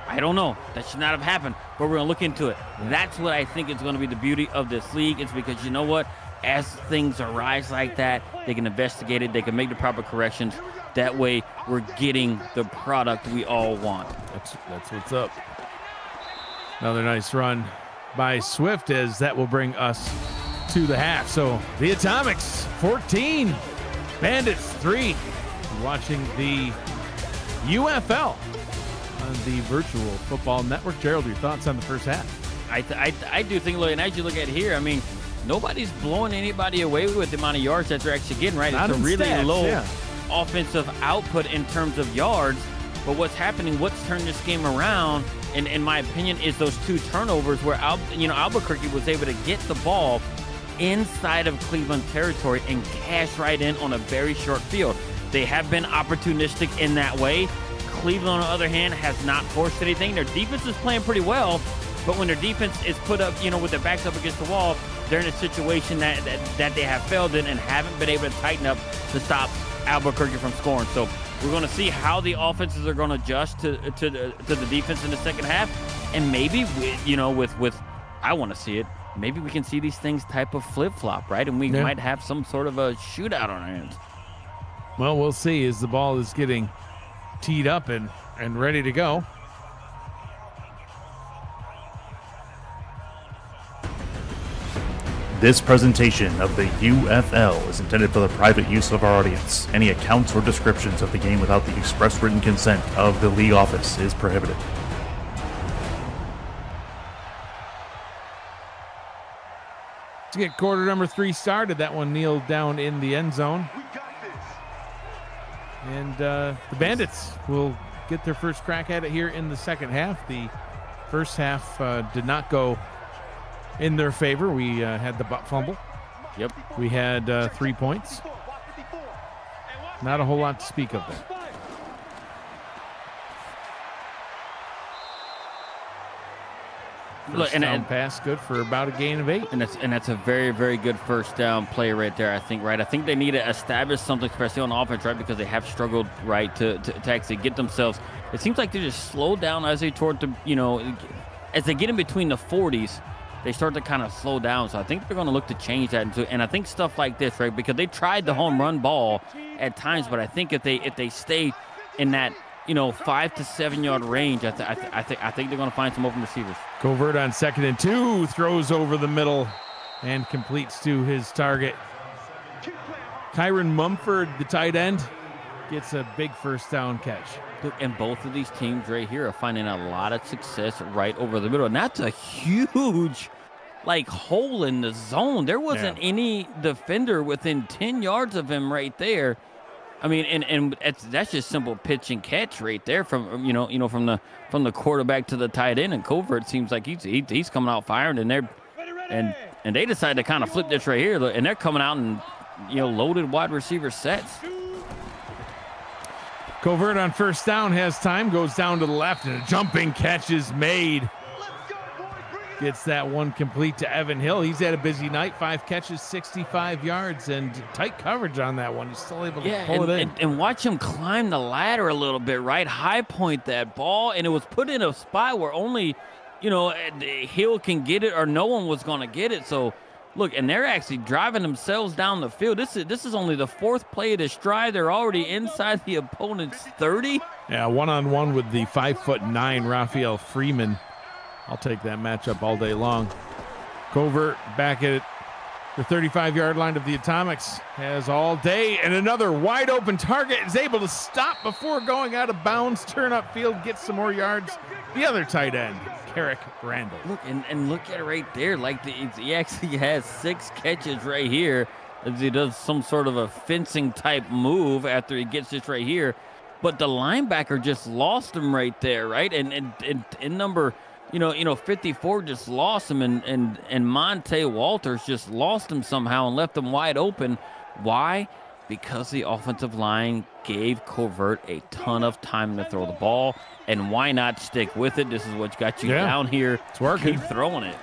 I don't know. That should not have happened, but we're going to look into it. That's what I think is going to be the beauty of this league. It's because, you know what? As things arise like that, they can investigate it. They can make the proper corrections. That way, we're getting the product we all want. That's what's up. Another nice run by Swift, as that will bring us to the half. So the Atomics 14, Bandits 3. Watching the UFL on the Virtual Football Network. Gerald, your thoughts on the first half? I do think, and as you look at here, I mean, nobody's blowing anybody away with the amount of yards that they're actually getting, right? Not it's a really stats, low offensive output in terms of yards. But what's happening, what's turned this game around, in my opinion, is those 2 turnovers where Albuquerque was able to get the ball inside of Cleveland territory and cash right in on a very short field. They have been opportunistic in that way. Cleveland, on the other hand, has not forced anything. Their defense is playing pretty well, but when their defense is put up, with their backs up against the wall, they're in a situation that they have failed in and haven't been able to tighten up to stop Albuquerque from scoring. So we're going to see how the offenses are going to adjust to the defense in the second half, and maybe with I want to see it. Maybe we can see these things type of flip-flop, right? And we might have some sort of a shootout on our hands. Well, we'll see as the ball is getting teed up and ready to go. This presentation of the UFL is intended for the private use of our audience. Any accounts or descriptions of the game without the express written consent of the league office is prohibited. To get quarter number 3 started, that one kneeled down in the end zone. And the Bandits will get their first crack at it here in the second half. The first half did not go in their favor. We had the butt fumble. Yep. We had 3 points. Not a whole lot to speak of there. First down pass, good for about a gain of 8. And that's a very, very good first down play right there, I think, right? I think they need to establish something, especially on offense, right? Because they have struggled, right, to actually get themselves. It seems like they just slow down as they toward the, as they get in between the 40s, they start to kind of slow down. So I think they're going to look to change that. And I think stuff like this, right? Because they tried the home run ball at times, but I think if they stay in that 5 to 7 yard range, I think they're going to find some open receivers. Covert on 2nd and 2, throws over the middle and completes to his target. Kyron Mumford, the tight end, gets a big first down catch. Look, and both of these teams right here are finding a lot of success right over the middle. And that's a huge, hole in the zone. There wasn't any defender within 10 yards of him right there. I mean, and that's just simple pitch and catch right there from from the quarterback to the tight end. And Covert seems like he's coming out firing, and they decide to kind of flip this right here, and they're coming out and loaded wide receiver sets. Covert on first down has time, goes down to the left, and a jumping catch is made. Gets that one complete to Evan Hill. He's had a busy night, 5 catches, 65 yards, and tight coverage on that one. He's still able to pull it in. And watch him climb the ladder a little bit, right? High point that ball, and it was put in a spot where only, Hill can get it or no one was going to get it. So, look, and they're actually driving themselves down the field. This is only the 4th play of this drive. They're already inside the opponent's 30. Yeah, one-on-one with the 5'9" Raphael Freeman. I'll take that matchup all day long. Covert back at the 35-yard line of the Atomics has all day, and another wide open target is able to stop before going out of bounds, turn upfield, get some more yards. The other tight end, Carrick Randall. Look, and look at it right there. He actually has 6 catches right here as he does some sort of a fencing type move after he gets this right here. But the linebacker just lost him right there, right? And number 54 just lost him, and Monte Walters just lost him somehow and left him wide open. Why? Because the offensive line gave Covert a ton of time to throw the ball, and why not stick with it? This is what got you down here. It's working. Keep throwing it.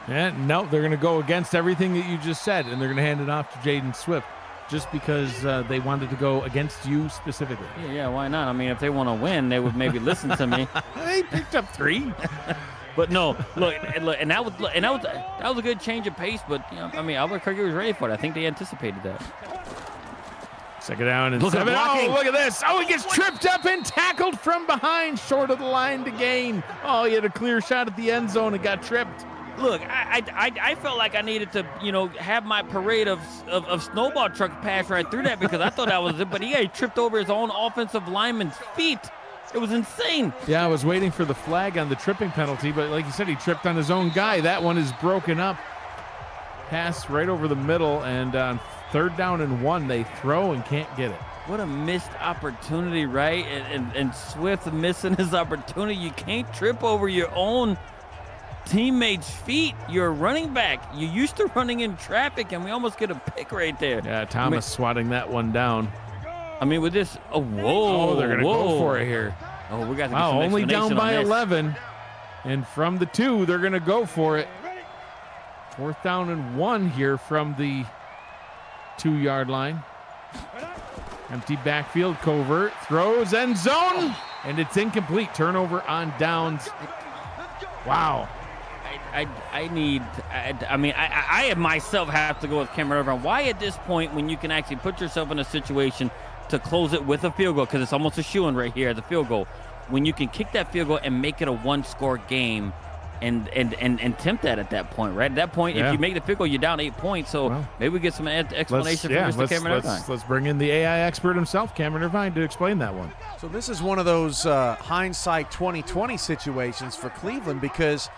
Yeah, no, they're going to go against everything that you just said, and they're going to hand it off to Jaden Swift just because they wanted to go against you specifically. Yeah, why not? I mean, if they want to win, they would maybe listen to me. They picked up 3. But no, look, and that was a good change of pace. But Albuquerque was ready for it. I think they anticipated that. Second down and look 7. At look at this! Oh, he gets tripped up and tackled from behind, short of the line to gain. Oh, he had a clear shot at the end zone and got tripped. Look, I felt like I needed to, have my parade of snowball truck pass right through that because I thought that was it. But he had tripped over his own offensive lineman's feet. It was insane. Yeah, I was waiting for the flag on the tripping penalty, but like you said, he tripped on his own guy. That one is broken up. Pass right over the middle, and on 3rd down and 1, they throw and can't get it. What a missed opportunity, right? And Swift missing his opportunity. You can't trip over your own teammates' feet. You're a running back. You're used to running in traffic, and we almost get a pick right there. Yeah, Thomas swatting that one down. With this, they're going to go for it here. Oh, we got to get some only down by this. 11, and from the 2, they're going to go for it. 4th down and 1 here from the 2-yard line. Empty backfield, Covert throws end zone, and it's incomplete. Turnover on downs. Wow. I myself have to go with Cameron Irvine. Why at this point, when you can actually put yourself in a situation to close it with a field goal, because it's almost a shoo-in right here at the field goal, when you can kick that field goal and make it a 1-score game and tempt that at that point, right? At that point, if you make the field goal, you're down 8 points. So maybe we get some explanation from Mr. Cameron Irvine. Let's bring in the AI expert himself, Cameron Irvine, to explain that one. So this is one of those hindsight 2020 situations for Cleveland, because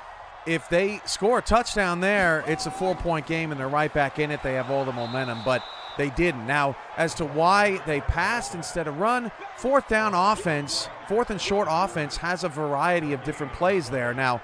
if they score a touchdown there, it's a 4-point game and they're right back in it. They have all the momentum, but they didn't. Now, as to why they passed instead of run, 4th and short offense has a variety of different plays there. Now,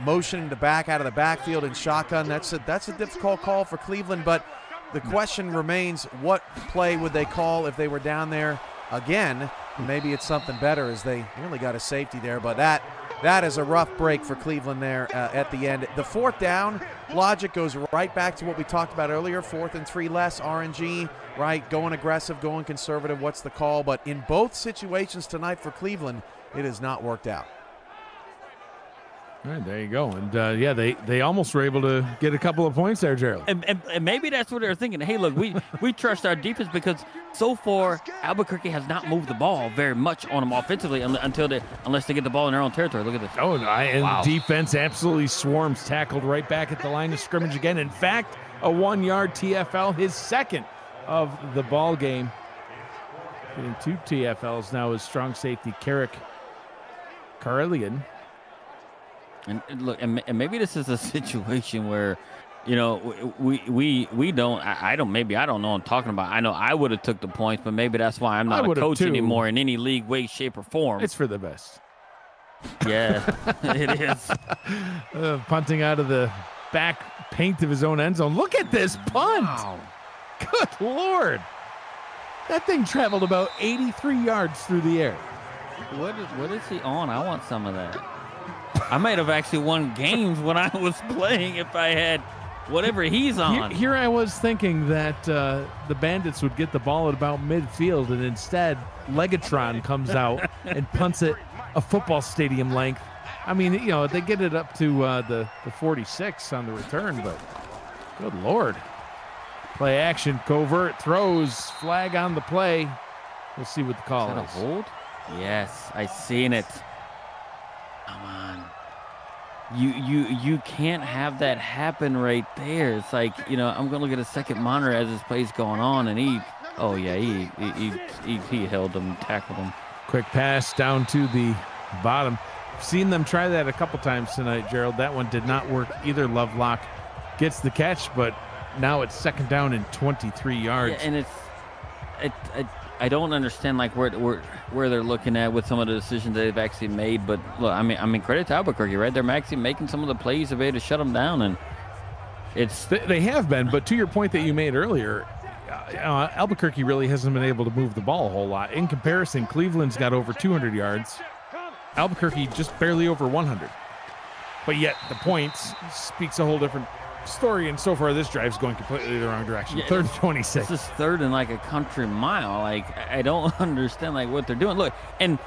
motioning the back out of the backfield and shotgun, that's a difficult call for Cleveland, but the question remains, what play would they call if they were down there again? Maybe it's something better, as they really got a safety there, but that is a rough break for Cleveland there at the end. The 4th down logic goes right back to what we talked about earlier, 4th and 3 less, RNG, right? Going aggressive, going conservative, what's the call? But in both situations tonight for Cleveland, it has not worked out. All right, there you go. And yeah, they almost were able to get a couple of points there, Gerald. And maybe that's what they're thinking. Hey, look, we trust our defense because so far Albuquerque has not moved the ball very much on them offensively unless they get the ball in their own territory. Look at this. Oh, and wow. The defense absolutely swarms, tackled right back at the line of scrimmage again. In fact, a 1-yard TFL, his second of the ball game. Getting 2 TFLs now is strong safety Carrick Carillion. And look, and maybe this is a situation where, you know, we don't. I don't. Maybe I don't know what I'm talking about. I know I would have took the points, but maybe that's why I'm not a coach anymore in any league, way, shape, or form. It's for the best. Yeah, it is. Punting out of the back paint of his own end zone. Look at this punt. Wow. Good Lord. That thing traveled about 83 yards through the air. What is he on? I want some of that. I might have actually won games when I was playing if I had whatever he's on. Here I was thinking that the Bandits would get the ball at about midfield, and instead Legatron comes out and punts it a football stadium length. I mean, you know, they get it up to the 46 on the return, but good Lord. Play action, covert, throws, flag on the play. We'll see what the call is. That a hold? Yes, I seen it. Come on. You can't have that happen right there. It's like, you know, I'm gonna look at a second monitor as this play's going on, and he held him, tackled him. Quick pass down to the bottom. I've seen them try that a couple times tonight, Gerald. That one did not work either. Lovelock gets the catch, but now it's second down and 23 yards. Yeah, and I don't understand like where they're looking at with some of the decisions they've actually made. But look, I mean, credit to Albuquerque, right? They're actually making some of the plays to be able to shut them down, and they have been. But to your point that you made earlier, Albuquerque really hasn't been able to move the ball a whole lot. In comparison, Cleveland's got over 200 yards. Albuquerque just barely over 100. But yet the points speaks a whole different story, and so far this drive's going completely the wrong direction. Yeah, 3rd and 26. This is 3rd and like a country mile. Like, I don't understand like what they're doing. Look, and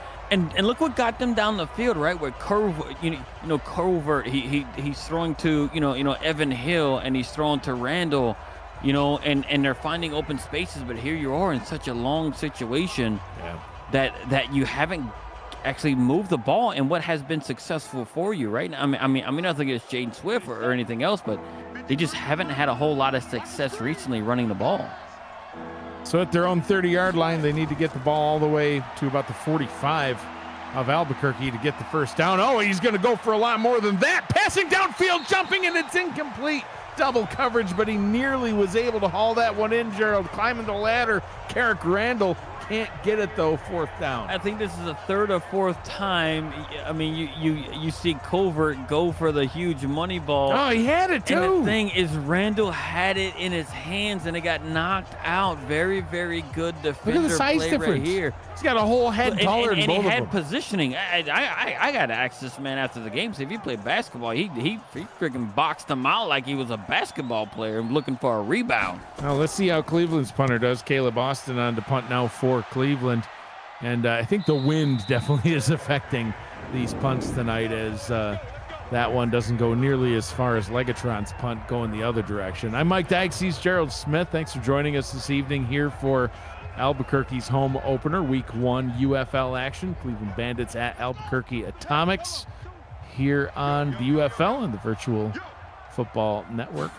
look what got them down the field, right? Where Covert, he's throwing to you know Evan Hill, and he's throwing to Randall, you know, and they're finding open spaces. But here you are in such a long situation that you haven't actually moved the ball, and what has been successful for you, right? I mean, nothing against Jaden Swift or anything else, but they just haven't had a whole lot of success recently running the ball. So at their own 30-yard line, they need to get the ball all the way to about the 45 of Albuquerque to get the first down. Oh, he's going to go for a lot more than that. Passing downfield, jumping, and it's incomplete. Double coverage, but he nearly was able to haul that one in, Gerald. Climbing the ladder, Carrick Randall can't get it, though. 4th down. I think this is the 3rd or 4th time. I mean, you see Covert go for the huge money ball. Oh, he had it, too. And the thing is, Randall had it in his hands, and it got knocked out. Very, very good defender. Look at the size play difference. Right here. He's got a whole head taller than both of them. And he had positioning. I got to ask this man after the game. See, if he played basketball, he freaking boxed him out like he was a basketball player looking for a rebound. Now, let's see how Cleveland's punter does. Caleb Austin on to punt now for Cleveland. And I think the wind definitely is affecting these punts tonight, as that one doesn't go nearly as far as Legatron's punt going the other direction. I'm Mike Dykes. He's Gerald Smith. Thanks for joining us this evening here for Albuquerque's home opener, Week 1 UFL action. Cleveland Bandits at Albuquerque Atomics here on the UFL and the Virtual Football Network.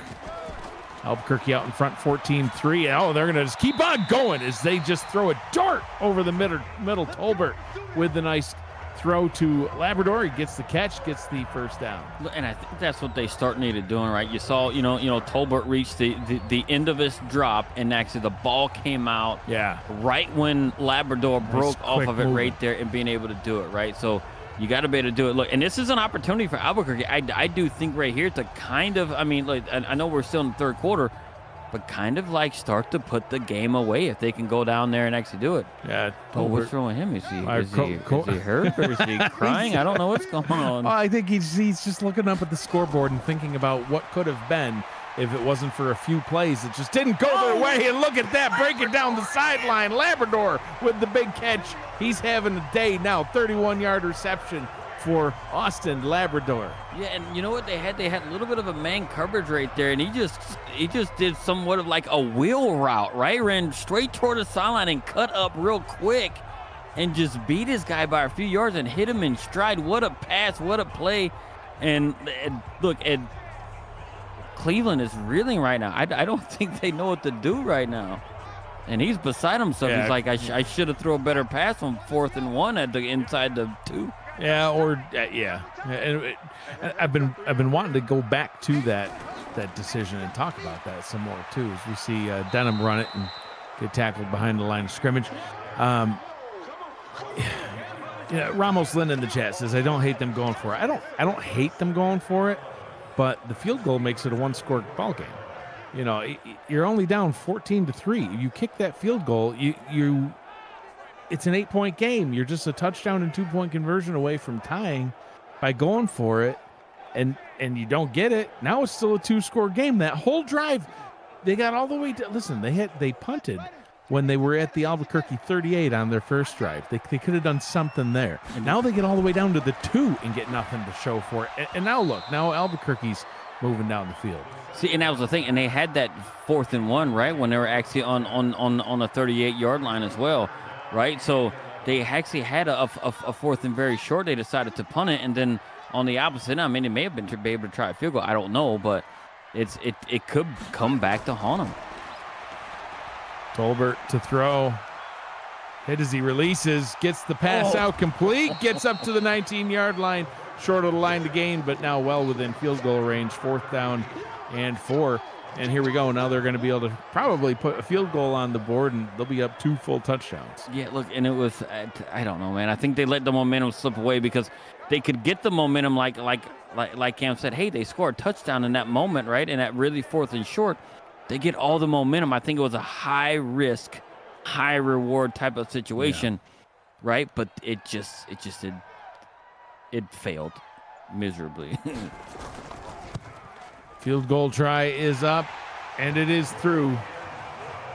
Albuquerque out in front 14-3. Oh, they're going to just keep on going as they just throw a dart over the middle. Tolbert with the nice throw to Labrador. He gets the catch, gets the first down. And I think that's what they needed doing, right? You saw, you know, Tolbert reached the end of his drop, and actually the ball came out right when Labrador broke off of it right there and being able to do it, right? So you got to be able to do it. Look, and this is an opportunity for Albuquerque. I do think right here to kind of, I mean, like, I know we're still in the 3rd quarter, but kind of like start to put the game away if they can go down there and actually do it. Yeah. Oh, what's wrong with him? Is he hurt or is he crying? I don't know what's going on. I think he's just looking up at the scoreboard and thinking about what could have been if it wasn't for a few plays. It just didn't go their way. And look at that, breaking down the sideline. Labrador with the big catch. He's having a day now. 31-yard reception for Austin Labrador. Yeah, and you know what they had? They had a little bit of a man coverage right there, and he just did somewhat of like a wheel route, right? Ran straight toward the sideline and cut up real quick and just beat his guy by a few yards and hit him in stride. What a pass, what a play. And look, Cleveland is reeling right now. I don't think they know what to do right now. And he's beside himself. Yeah. He's like, I should have thrown a better pass on 4th and 1 at the inside the 2. Yeah, and I've been wanting to go back to that decision and talk about that some more too, as we see Denham run it and get tackled behind the line of scrimmage. Ramos Lynn in the chat says, I don't hate them going for it. I don't hate them going for it, but the field goal makes it a one-score ball game. You know, you're only down 14-3. You kick that field goal, it's an 8-point game. You're just a touchdown and 2-point conversion away from tying by going for it, and you don't get it. Now it's still a 2-score game. That whole drive, they got all the way to, listen, they punted when they were at the Albuquerque 38 on their first drive. They could have done something there. And now they get all the way down to the 2 and get nothing to show for it. And now look, now Albuquerque's moving down the field. See, and that was the thing, and they had that 4th and 1, right, when they were actually on the 38-yard line as well, right? So they actually had a 4th and very short. They decided to punt it, and then on the opposite, I mean, it may have been to be able to try a field goal. I don't know, but it could come back to haunt them. Tolbert to throw. Hit as he releases, gets the pass out complete, gets up to the 19-yard line, short of the line to gain, but now well within field goal range, 4th down and 4. And here we go. Now they're going to be able to probably put a field goal on the board, and they'll be up 2 full touchdowns. Yeah, look, and it was, I don't know, man. I think they let the momentum slip away because they could get the momentum like Cam said. Hey, they scored a touchdown in that moment, right? And that really 4th and short, they get all the momentum. I think it was a high-risk, high-reward type of situation, right? But it failed miserably. Field goal try is up, and it is through.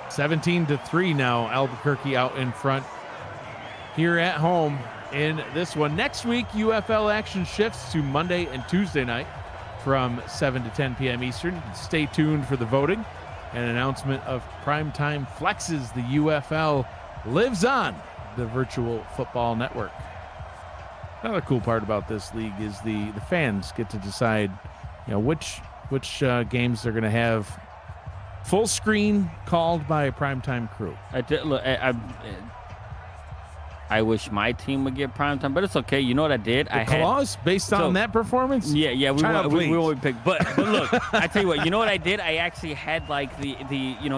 17-3 now. Albuquerque out in front here at home in this one. Next week, UFL action shifts to Monday and Tuesday night from 7 to 10 p.m. Eastern. Stay tuned for the voting. An announcement of Primetime flexes the UFL lives on the virtual football network. Another cool part about this league is the fans get to decide, which games they're going to have full screen called by a primetime crew. I wish my team would get primetime, but it's okay. You know what I did? The clause based on that performance? Yeah, we won't pick. But look, I tell you what, you know what I did? I actually had like the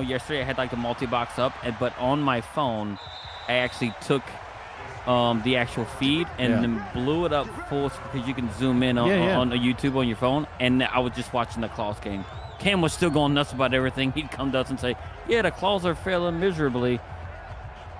yesterday I had like the multi-box up, but on my phone, I actually took the actual feed and then blew it up full because you can zoom in on a YouTube on your phone, and I was just watching the Claws game. Cam was still going nuts about everything. He'd come to us and say, yeah, the Claws are failing miserably.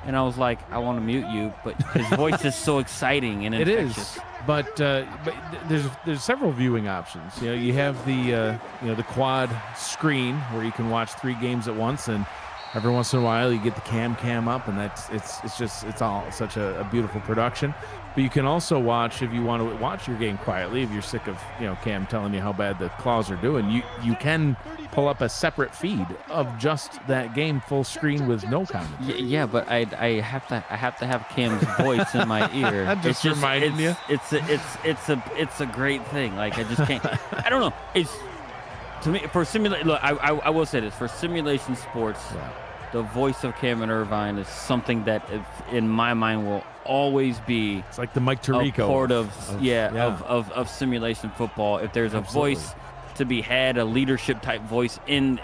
And I was like, I want to mute you, but his voice is so exciting and infectious. It is, but there's several viewing options. You have the quad screen where you can watch 3 games at once, and every once in a while you get the cam up, and it's all such a beautiful production. But you can also watch, if you want to watch your game quietly, if you're sick of Cam telling you how bad the Claws are doing, you can pull up a separate feed of just that game full screen with no commentary. Yeah, but I have to have Cam's voice in my ear. I'm just reminding you. It's a great thing. Like I just can't. I don't know. It's to me for simulation. Look, I will say this for simulation sports. Yeah. The voice of Cameron Irvine is something that, in my mind, will always be. It's like the Mike Tirico a part of simulation football. If there's a voice to be had, a leadership type voice in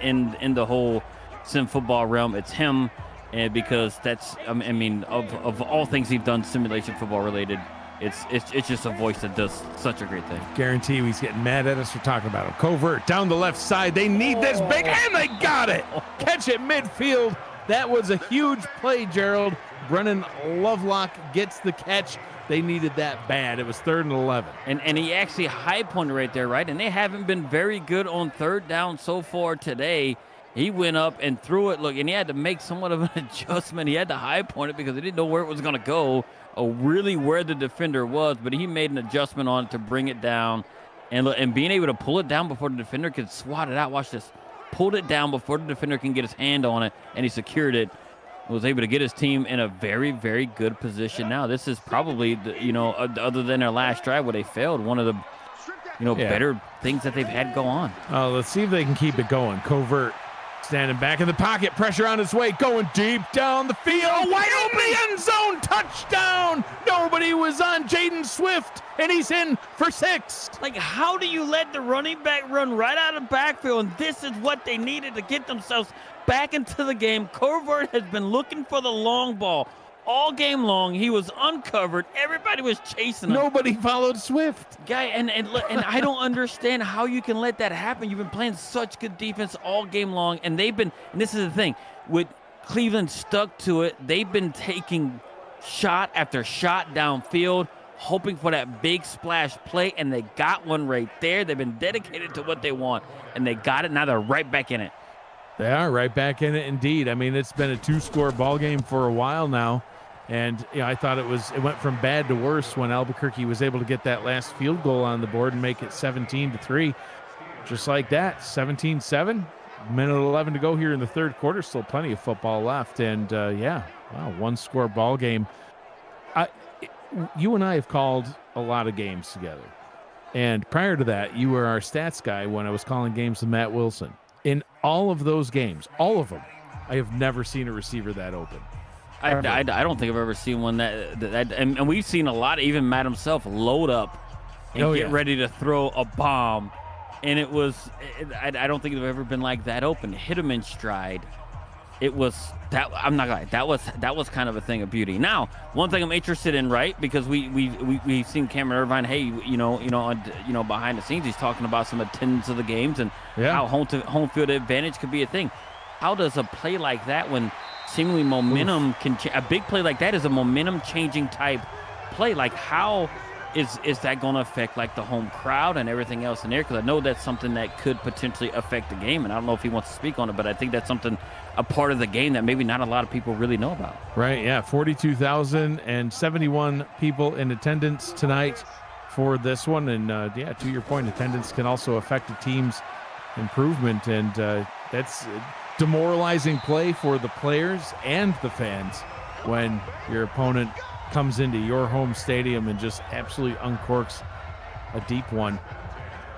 the whole sim football realm, it's him. And because that's, of all things he's done simulation football related, it's just a voice that does such a great thing. Guarantee he's getting mad at us for talking about him. Covert down the left side. They need this big, and they got it. Catch it midfield. That was a huge play, Gerald. Brennan Lovelock gets the catch. They needed that bad. It was 3rd and 11. And he actually high pointed right there, right? And they haven't been very good on 3rd down so far today. He went up and threw it. Look, and he had to make somewhat of an adjustment. He had to high point it because he didn't know where it was going to go. really where the defender was, but he made an adjustment on it to bring it down. And being able to pull it down before the defender could swat it out. Watch this. Pulled it down before the defender can get his hand on it, and he secured it. Was able to get his team in a very, very good position now. This is probably, other than their last drive where they failed, one of the, better things that they've had go on. Let's see if they can keep it going. Covert standing back in the pocket, pressure on his way, going deep down the field, wide open, the end zone, touchdown. Nobody was on Jaden Swift, and he's in for 6. Like, how do you let the running back run right out of the backfield? And this is what they needed to get themselves back into the game. Covert has been looking for the long ball all game long. He was uncovered. Everybody was chasing him. Nobody followed Swift. Guy, and I don't understand how you can let that happen. You've been playing such good defense all game long, and and this is the thing, with Cleveland stuck to it, they've been taking shot after shot downfield, hoping for that big splash play, and they got one right there. They've been dedicated to what they want, and they got it. Now they're right back in it. They are right back in it indeed. I mean, it's been a 2-score ball game for a while now. And I thought it went from bad to worse when Albuquerque was able to get that last field goal on the board and make it 17-3. Just like that, 17-7. Minute 11 to go here in the third quarter. Still plenty of football left. And, 1-score ball game. You and I have called a lot of games together. And prior to that, you were our stats guy when I was calling games with Matt Wilson. In all of those games, all of them, I have never seen a receiver that open. I don't think I've ever seen one that and we've seen a lot, even Matt himself, load up and get ready to throw a bomb. And I don't think they've ever been like that open. Hit him in stride. It was that, I'm not gonna lie, that was kind of a thing of beauty. Now, one thing I'm interested in, right? Because we've seen Cameron Irvine, hey, behind the scenes, he's talking about some attendance of the games and how home field advantage could be a thing. How does a play like that, when seemingly momentum a big play like that is a momentum changing type play, like how is that going to affect like the home crowd and everything else in there? Because I know that's something that could potentially affect the game, and I don't know if he wants to speak on it, but I think that's something, a part of the game that maybe not a lot of people really know about. Right, yeah, 42,071 people in attendance tonight for this one, and to your point, attendance can also affect a team's improvement, and that's demoralizing play for the players and the fans when your opponent comes into your home stadium and just absolutely uncorks a deep one.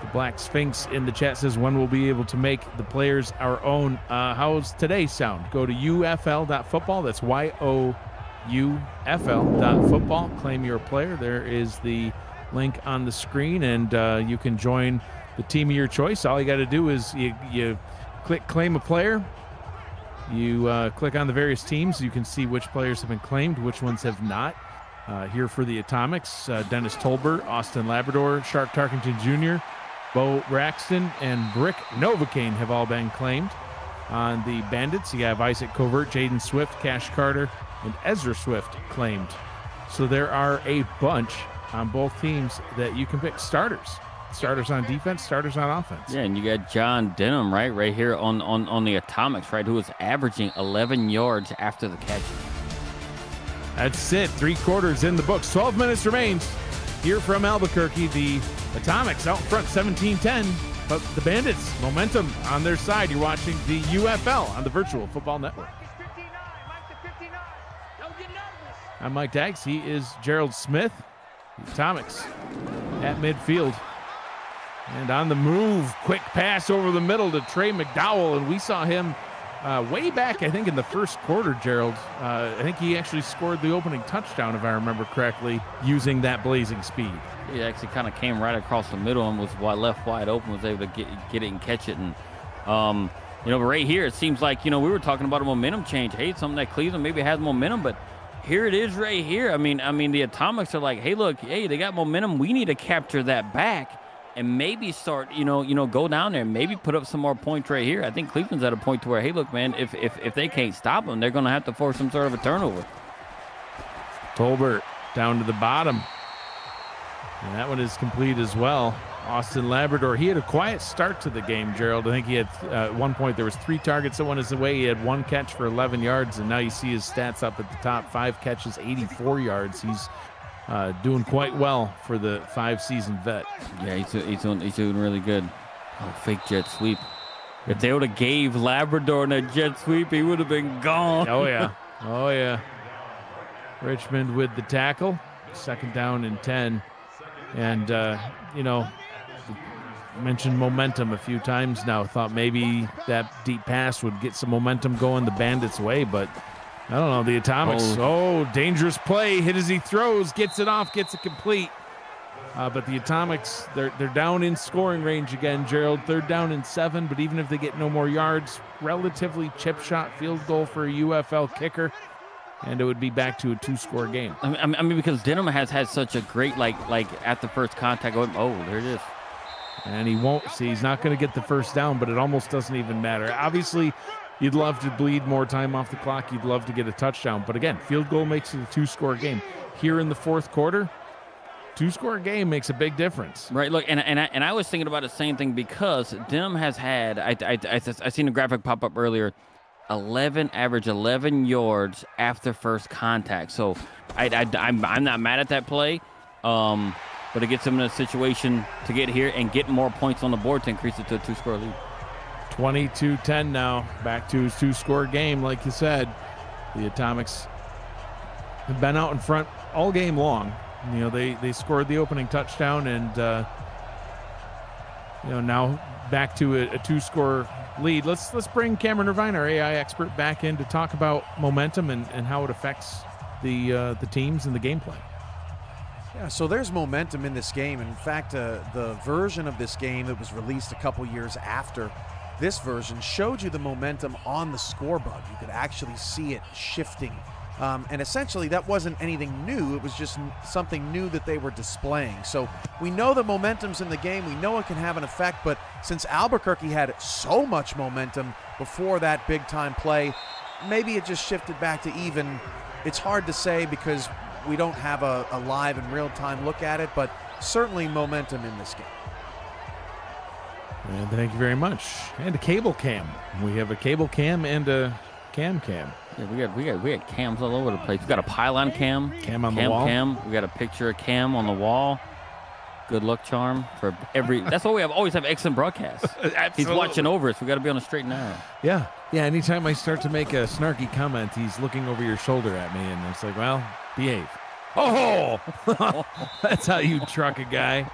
The Black Sphinx in the chat says, when we'll be able to make the players our own. How's today sound? Go to UFL.football. That's YOUFL.football. Claim your player. There is the link on the screen, and you can join the team of your choice. All you got to do is you click claim a player. You click on the various teams. You can see which players have been claimed, which ones have not. Here for the Atomics, Dennis Tolbert, Austin Labrador, Shark Tarkington Jr., Bo Braxton, and Brick Novocaine have all been claimed. On the Bandits, you have Isaac Covert, Jaden Swift, Cash Carter, and Ezra Swift claimed. So there are a bunch on both teams that you can pick starters. Starters on defense, starters on offense. Yeah, and you got John Denham right here on the Atomics, right, who is averaging 11 yards after the catch. That's it. 3 quarters in the books. 12 minutes remains here from Albuquerque. The Atomics out in front, 17-10. But the Bandits, momentum on their side. You're watching the UFL on the Virtual Football Network. I'm Mike Daggs. He is Gerald Smith. The Atomics at midfield. And on the move, quick pass over the middle to Trey McDowell. And we saw him way back, I think, in the first quarter, Gerald. I think he actually scored the opening touchdown, if I remember correctly, using that blazing speed. He actually kind of came right across the middle and was left wide open, was able to get it and catch it. And, but right here, it seems like, we were talking about a momentum change. Hey, something that Cleveland maybe has momentum, but here it is right here. I mean, the Atomics are like, hey, look, they got momentum. We need to capture that back and maybe start, go down there and maybe put up some more points right here. I think Cleveland's at a point to where, hey, look, man, if they can't stop them, they're going to have to force some sort of a turnover. Tolbert down to the bottom. And that one is complete as well. Austin Labrador, he had a quiet start to the game, Gerald. I think he had at one point there was 3 targets that went his way. He had 1 catch for 11 yards, and now you see his stats up at the top: 5 catches, 84 yards. He's doing quite well for the 5-season vet. Yeah, he's doing really good. Oh, fake jet sweep. If they would have gave Labrador a jet sweep, he would have been gone. Oh yeah, oh yeah. Richmond with the tackle, 2nd down and 10, and you know, mentioned momentum a few times now. Thought maybe that deep pass would get some momentum going the Bandits' way, but I don't know. The Atomics, dangerous play. Hit as he throws, gets it off, gets it complete. But the Atomics, they're down in scoring range again, Gerald. 3rd down and 7, but even if they get no more yards, relatively chip shot field goal for a UFL kicker, and it would be back to a 2-score game. I mean, because Denham has had such a great, like at the first contact, there it is. And he won't see. He's not going to get the 1st down, but it almost doesn't even matter. Obviously, you'd love to bleed more time off the clock. You'd love to get a touchdown. But again, field goal makes it a 2-score game. Here in the 4th quarter, 2-score game makes a big difference. Right. Look, and I was thinking about the same thing because Denham has had, I seen a graphic pop up earlier, average 11 yards after first contact. So I'm not mad at that play. But it gets him in a situation to get here and get more points on the board to increase it to a 2-score lead. 22-10 now, back to his 2-score game. Like you said, the Atomics have been out in front all game long. You know, they scored the opening touchdown, and you know, now back to a 2-score lead. Let's bring Cameron Irvine, our AI expert, back in to talk about momentum and how it affects the teams and the gameplay. Yeah, so there's momentum in this game. In fact, the version of this game that was released a couple years after this version showed you the momentum on the scoreboard. You could actually see it shifting. And essentially, that wasn't anything new. It was just something new that they were displaying. So we know the momentum's in the game. We know it can have an effect. But since Albuquerque had so much momentum before that big-time play, maybe it just shifted back to even. It's hard to say because we don't have a live and real-time look at it, but certainly momentum in this game. And thank you very much. And a cable cam. We have a cable cam and a cam. Yeah, we got cams all over the place. We got a pylon cam. Cam on the wall. We got a picture of Cam on the wall. Good luck charm for every. That's why we always have excellent broadcasts. He's watching over us. We got to be on a straight and narrow. Yeah. Anytime I start to make a snarky comment, he's looking over your shoulder at me, and it's like, well, behave. Oh, that's how you truck a guy.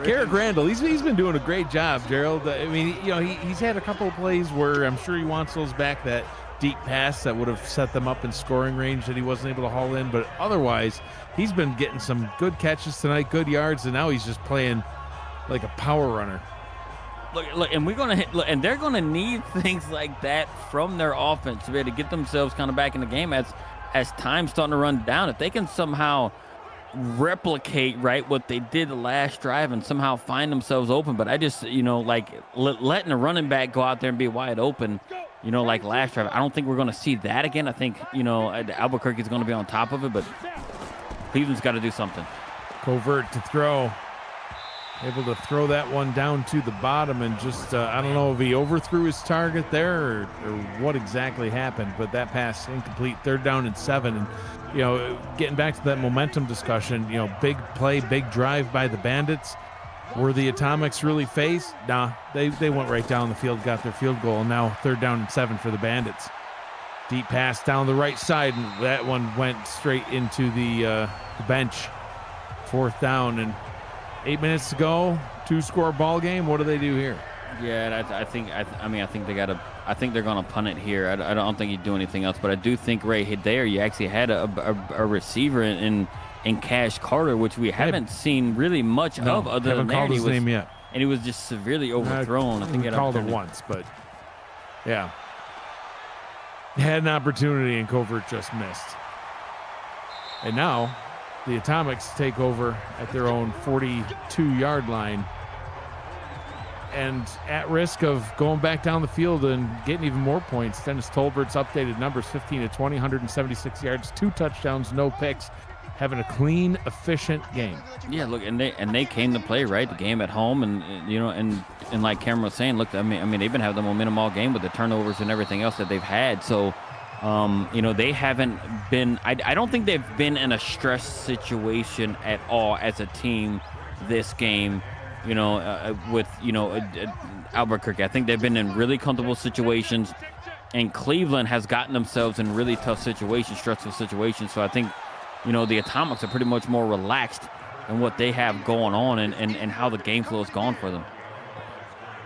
Garrett Randall, he's been doing a great job, Gerald. I mean, you know, he's had a couple of plays where I'm sure he wants those back, that deep pass that would have set them up in scoring range that he wasn't able to haul in. But otherwise, he's been getting some good catches tonight, good yards, and now he's just playing like a power runner. Look, and and they're gonna need things like that from their offense to be able to get themselves kind of back in the game as time's starting to run down. If they can somehow replicate what they did the last drive and somehow find themselves open. But I just, letting a running back go out there and be wide open, like last drive, I don't think we're going to see that again. I think, Albuquerque is going to be on top of it, but Cleveland's got to do something. Covert to throw. Able to throw that one down to the bottom and just, I don't know if he overthrew his target there or what exactly happened, but that pass incomplete. 3rd down and 7. And, getting back to that momentum discussion, big play, big drive by the Bandits. Were the Atomics really phased? Nah, they went right down the field, got their field goal. And now 3rd down and 7 for the Bandits. Deep pass down the right side, and that one went straight into the bench. 4th down and 8 minutes to go, 2-score ball game. What do they do here? Yeah, I think they're gonna punt it here. I don't think he'd do anything else, but I do think right there you actually had a receiver in Cash Carter, which we haven't seen really much of other than called his name yet, and he was just severely overthrown. I think he called it once, but yeah, he had an opportunity and Covert just missed. And now the Atomics take over at their own 42-yard line and at risk of going back down the field and getting even more points. Dennis Tolbert's updated numbers, 15 to 20, 176 yards, 2 touchdowns, no picks. having a clean, efficient game. Yeah, look, and they came to play, right? The game at home, and you know, and like Cameron was saying, look, I mean, they've been having the momentum all game with the turnovers and everything else that they've had. So, you know, they haven't been. I don't think they've been in a stress situation at all as a team this game. You know, with Albuquerque, I think they've been in really comfortable situations, and Cleveland has gotten themselves in really tough situations, stressful situations. So I think, you know, the Atomics are pretty much more relaxed in what they have going on and how the game flow has gone for them.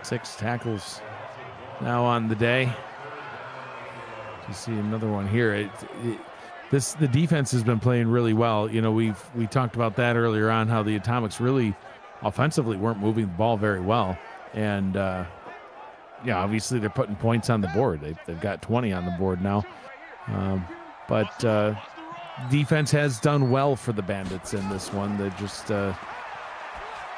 6 tackles now on the day. You see another one here. The defense has been playing really well. You know, we talked about that earlier on, how the Atomics really offensively weren't moving the ball very well. And, yeah, obviously they're putting points on the board. They've got 20 on the board now. But defense has done well for the Bandits in this one. They just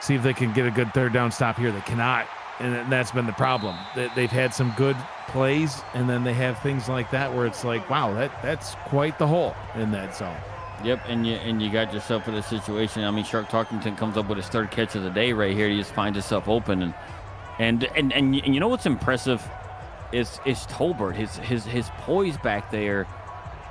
see if they can get a good third down stop here. They cannot, and that's been the problem. They've had some good plays, and then they have things like that where it's like, wow, that's quite the hole in that zone. Yep, and you got yourself in a situation. I mean, Shark Tarkington comes up with his 3rd catch of the day right here. He just finds himself open, and you know what's impressive is Tolbert, his poise back there,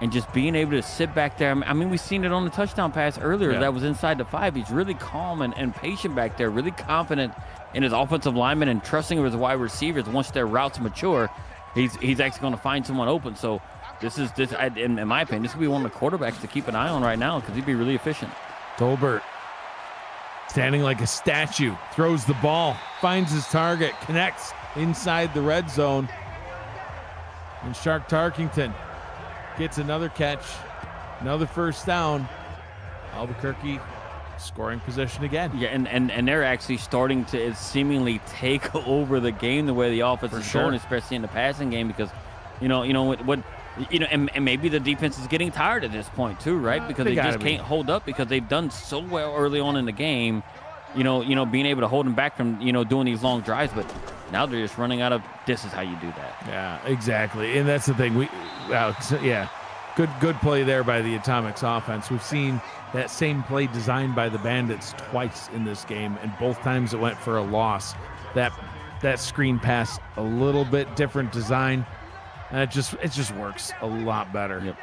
and just being able to sit back there. I mean, we've seen it on the touchdown pass earlier that was inside the 5. He's really calm and patient back there, really confident in his offensive linemen and trusting his wide receivers. Once their routes mature, he's actually going to find someone open. So in my opinion, this would be one of the quarterbacks to keep an eye on right now because he'd be really efficient. Tolbert standing like a statue, throws the ball, finds his target, connects inside the red zone. And Shark Tarkington gets another catch, another first down. Albuquerque scoring position again. Yeah, and they're actually starting to seemingly take over the game the way the offense is going, especially in the passing game, because and maybe the defense is getting tired at this point too, right? Because they just can't hold up because they've done so well early on in the game. Being able to hold them back from doing these long drives, but now they're just running out of. This is how you do that. Yeah, exactly, and that's the thing. Good play there by the Atomics offense. We've seen that same play designed by the Bandits twice in this game, and both times it went for a loss. That screen pass, a little bit different design, and it just works a lot better. Yep.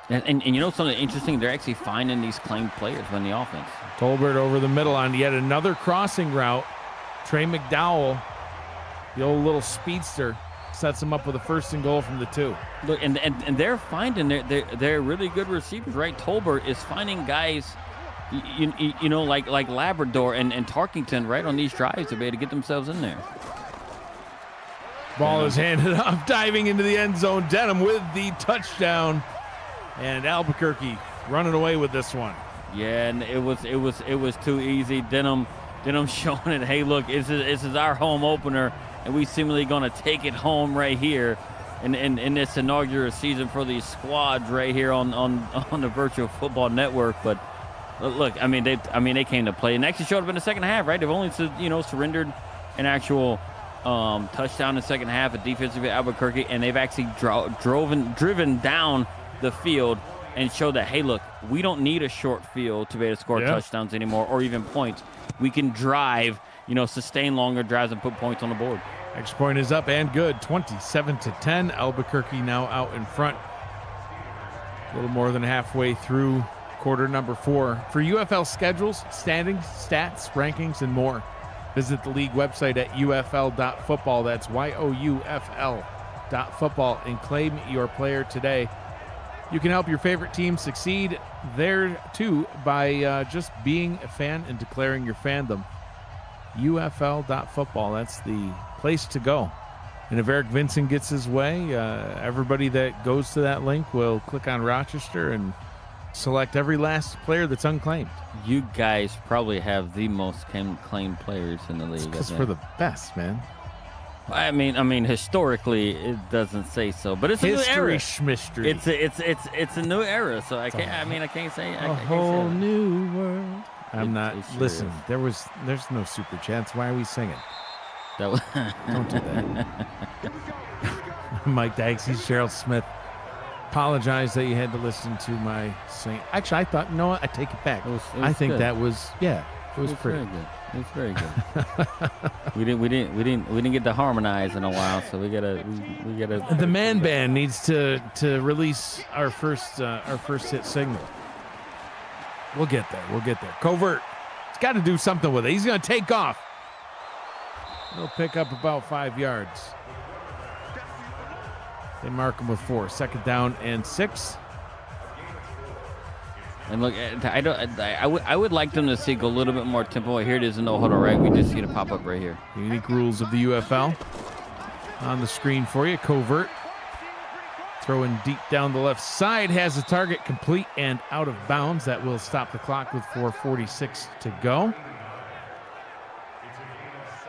And you know something interesting? They're actually finding these claimed players on the offense. Tolbert over the middle on yet another crossing route. Trey McDowell, the old little speedster, sets him up with a 1st and goal from the 2. Look, and they're finding they're really good receivers, right? Tolbert is finding guys, like Labrador and Tarkington right on these drives to be able to get themselves in there. Ball is handed off, diving into the end zone. Denham with the touchdown, and Albuquerque running away with this one. Yeah, and it was too easy. Denham showing it. Hey, look, this is our home opener, and we seemingly going to take it home right here in this inaugural season for these squads right here on the Virtual Football Network. But look, they came to play and actually showed up in the second half, right? They've only surrendered an actual touchdown in the second half at defensive Albuquerque, and they've actually driven down the field and showed that, hey, look, we don't need a short field to be able to score touchdowns anymore or even points. We can drive, sustain longer drives and put points on the board. Extra point is up and good, 27-10. Albuquerque now out in front. A little more than halfway through quarter number 4. For UFL schedules, standings, stats, rankings, and more, visit the league website at UFL.football. That's YOUFL.football and claim your player today. You can help your favorite team succeed there too by just being a fan and declaring your fandom. UFL.football, that's the place to go. And if Eric Vincent gets his way, everybody that goes to that link will click on Rochester and select every last player that's unclaimed. You guys probably have the most claimed players in the league. Because we're the best, man. I mean, historically, it doesn't say so, but it's a new era. It's a new era, so I can't say a whole new world. Listen, there's no super chance. Why are we singing? Don't do that. Mike Dykes, Cheryl Smith. apologize that you had to listen to my saying. Actually, I thought, you know what? I take it back. It was I think good. that was, yeah, it was pretty very good. It was very good. we didn't get to harmonize in a while, so we gotta. The man band needs to release our first hit signal. We'll get there. We'll get there. Covert. He's got to do something with it. He's going to take off. He'll pick up about 5 yards. They mark him with 4. Second down and 6. And look, I would like them to see a little bit more tempo. Here it is in no huddle, right? We just see it pop up right here. Unique rules of the UFL on the screen for you. Covert throwing deep down the left side, has the target complete and out of bounds. That will stop the clock with 4:46 to go.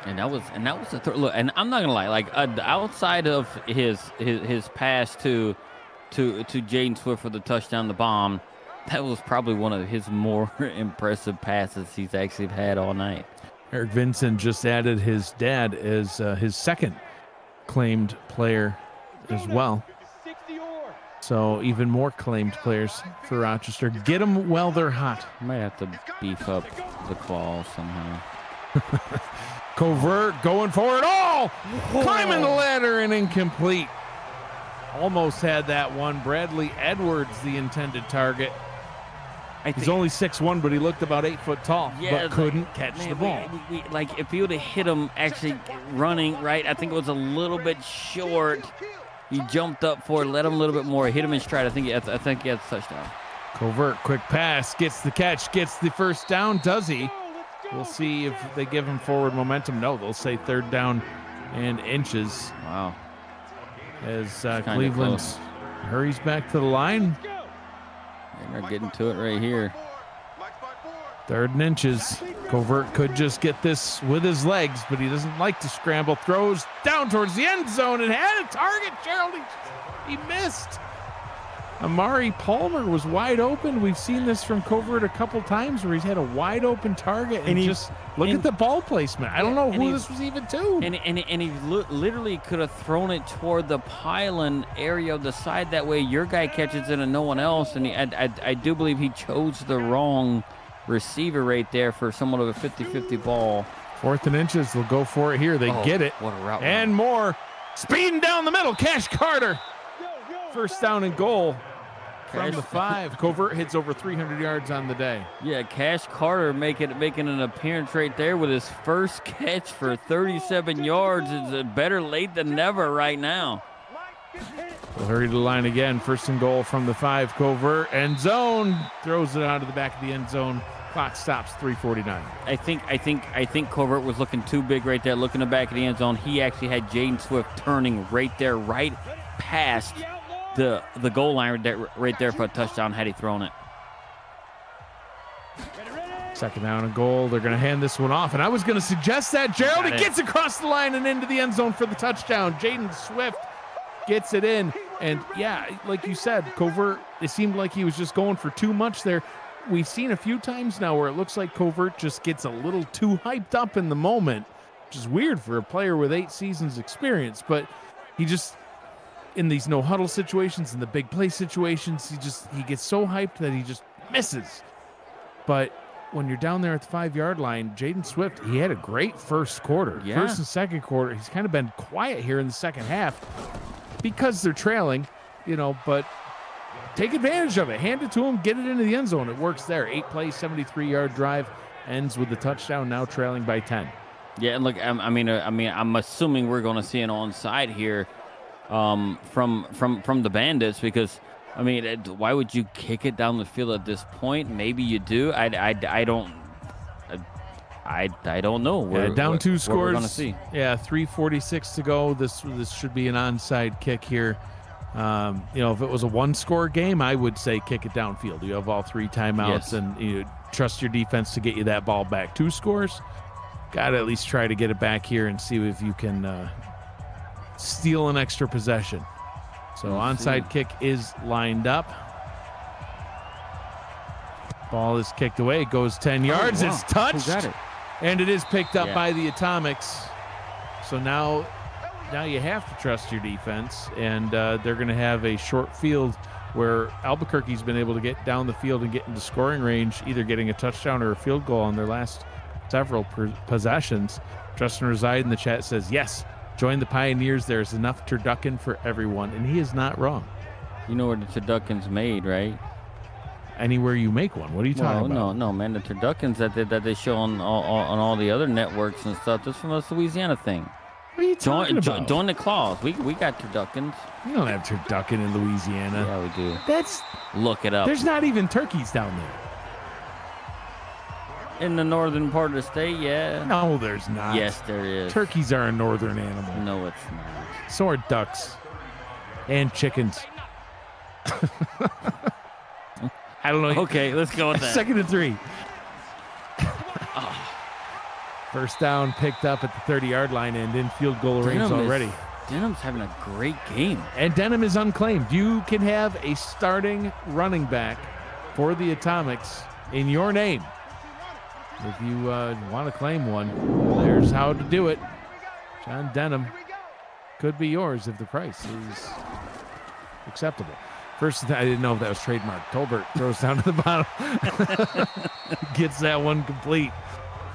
And that was the third look. And I'm not gonna lie, like outside of his pass to Jaden Swift for the touchdown, the bomb, that was probably one of his more impressive passes he's actually had all night. Eric Vincent just added his dad as his second claimed player as well. So even more claimed players for Rochester. Get them while they're hot. Might have to beef up the claws somehow. Covert going for it all. Climbing the ladder and incomplete. Almost had that one. Bradley Edwards, the intended target. He's only 6'1", but he looked about 8 foot tall, but couldn't catch the ball. Like if he would have hit him actually running, right, I think it was a little bit short. He jumped up for it, let him a little bit more, hit him in stride. I think he had the touchdown. Covert, quick pass, gets the catch, gets the first down. Does he? We'll see if they give him forward momentum. No, they'll say 3rd down and inches. Wow. As Cleveland hurries back to the line. And they're getting to it right here. 3rd and inches. Covert could just get this with his legs, but he doesn't like to scramble. Throws down towards the end zone and had a target. Gerald, he missed. Amari Palmer was wide open. We've seen this from Covert a couple times where he's had a wide open target and just look at the ball placement. I don't know who this was even to. And he literally could have thrown it toward the pylon area of the side. That way your guy catches it and no one else. And I do believe he chose the wrong receiver right there for somewhat of a 50-50 ball. 4th and inches. They'll go for it here. They get it. What a route. And more. Speeding down the middle. Cash Carter. First down and goal from the 5. Covert hits over 300 yards on the day. Yeah, Cash Carter making an appearance right there with his first catch for 37 yards. It's better late than never right now. We'll hurry to the line again. 1st and goal from the 5. Covert, end zone. Throws it out of the back of the end zone. Clock stops, 3:49. I think Covert was looking too big right there, looking in the back of the end zone. He actually had Jaden Swift turning right there, right past the goal line right there for a touchdown had he thrown it. 2nd down and goal. They're going to hand this one off, and I was going to suggest that. Gerald, he gets across the line and into the end zone for the touchdown. Jaden Swift gets it in, and yeah, like you said, Covert, it seemed like he was just going for too much there. We've seen a few times now where it looks like Covert just gets a little too hyped up in the moment, which is weird for a player with 8 seasons experience, but he just, in these no huddle situations, in the big play situations, he gets so hyped that he just misses. But when you're down there at the 5-yard line, Jaden Swift, he had a great first quarter. Yeah. First and second quarter, he's kind of been quiet here in the second half because they're trailing, but take advantage of it. Hand it to him, get it into the end zone. It works there. 8-play, 73-yard drive ends with the touchdown, now trailing by 10. Yeah, and look, I'm assuming we're going to see an onside here from the Bandits, because why would you kick it down the field at this point? Maybe you do. I don't know. Down 2 scores. We're going to see. Yeah, 3:46 to go. This should be an onside kick here. If it was a 1-score game, I would say kick it downfield. You have all 3 timeouts, and you trust your defense to get you that ball back. 2 scores, got to at least try to get it back here and see if you can steal an extra possession. So onside kick is lined up. Ball is kicked away. It goes 10 yards. Wow. It's touched. Who got it? And it is picked up by the Atomics. So now now you have to trust your defense, and they're going to have a short field where Albuquerque's been able to get down the field and get into scoring range, either getting a touchdown or a field goal on their last several possessions. Justin Reside in the chat says, yes, join the Pioneers. There's enough turducken for everyone, and he is not wrong. You know where the turducken's made, right? Anywhere you make one. What are you talking about? No, man. The turduckens that they show on all the other networks and stuff, that's from a Louisiana thing. What are you talking about? Join the claws. We got turduckens. We don't have turducken in Louisiana. Yeah, we do. Look it up. There's not even turkeys down there. In the northern part of the state, yeah. No, there's not. Yes, there is. Turkeys are a northern animal. No, it's not. So are ducks and chickens. I don't know. Okay, let's go with that. 2nd and 3. First down picked up at the 30-yard line and in field goal range already. Denham's having a great game. And Denham is unclaimed. You can have a starting running back for the Atomics in your name. If you want to claim one, there's how to do it. John Denham could be yours if the price is acceptable. First, I didn't know if that was trademark. Tolbert throws down to the bottom. Gets that one complete.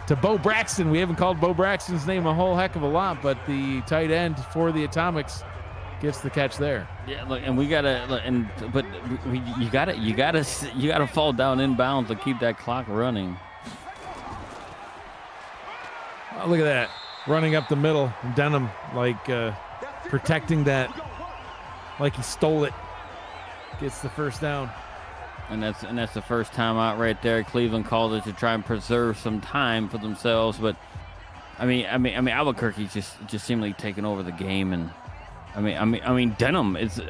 To Bo Braxton. We haven't called Bo Braxton's name a whole heck of a lot, but the tight end for the Atomics gets the catch there. Yeah, look, and we gotta, you gotta fall down inbounds to keep that clock running. Oh, look at that, running up the middle. Denham protecting that, like he stole it. Gets the first down. And that's the first time out right there. Cleveland called it to try and preserve some time for themselves, but I mean Albuquerque's just seemingly taking over the game, and I mean Denham is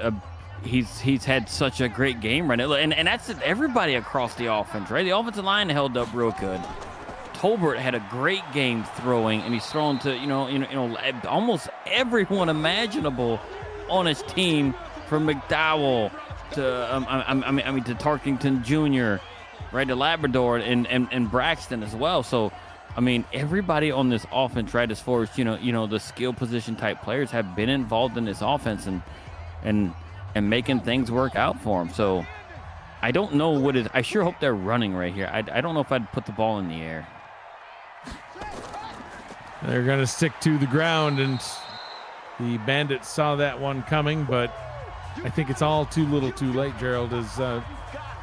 he's had such a great game right now, and that's everybody across the offense, right? The offensive line held up real good. Tolbert had a great game throwing, and he's thrown to you know almost everyone imaginable on his team, from McDowell to to Tarkington Jr., right, to Labrador and Braxton as well. So I mean, everybody on this offense, right, as far as you know the skill position type players have been involved in this offense and making things work out for them. So I don't know what it. I sure hope they're running right here. I don't know if I'd put the ball in the air. They're going to stick to the ground, and the Bandits saw that one coming, but I think it's all too little too late, Gerald, as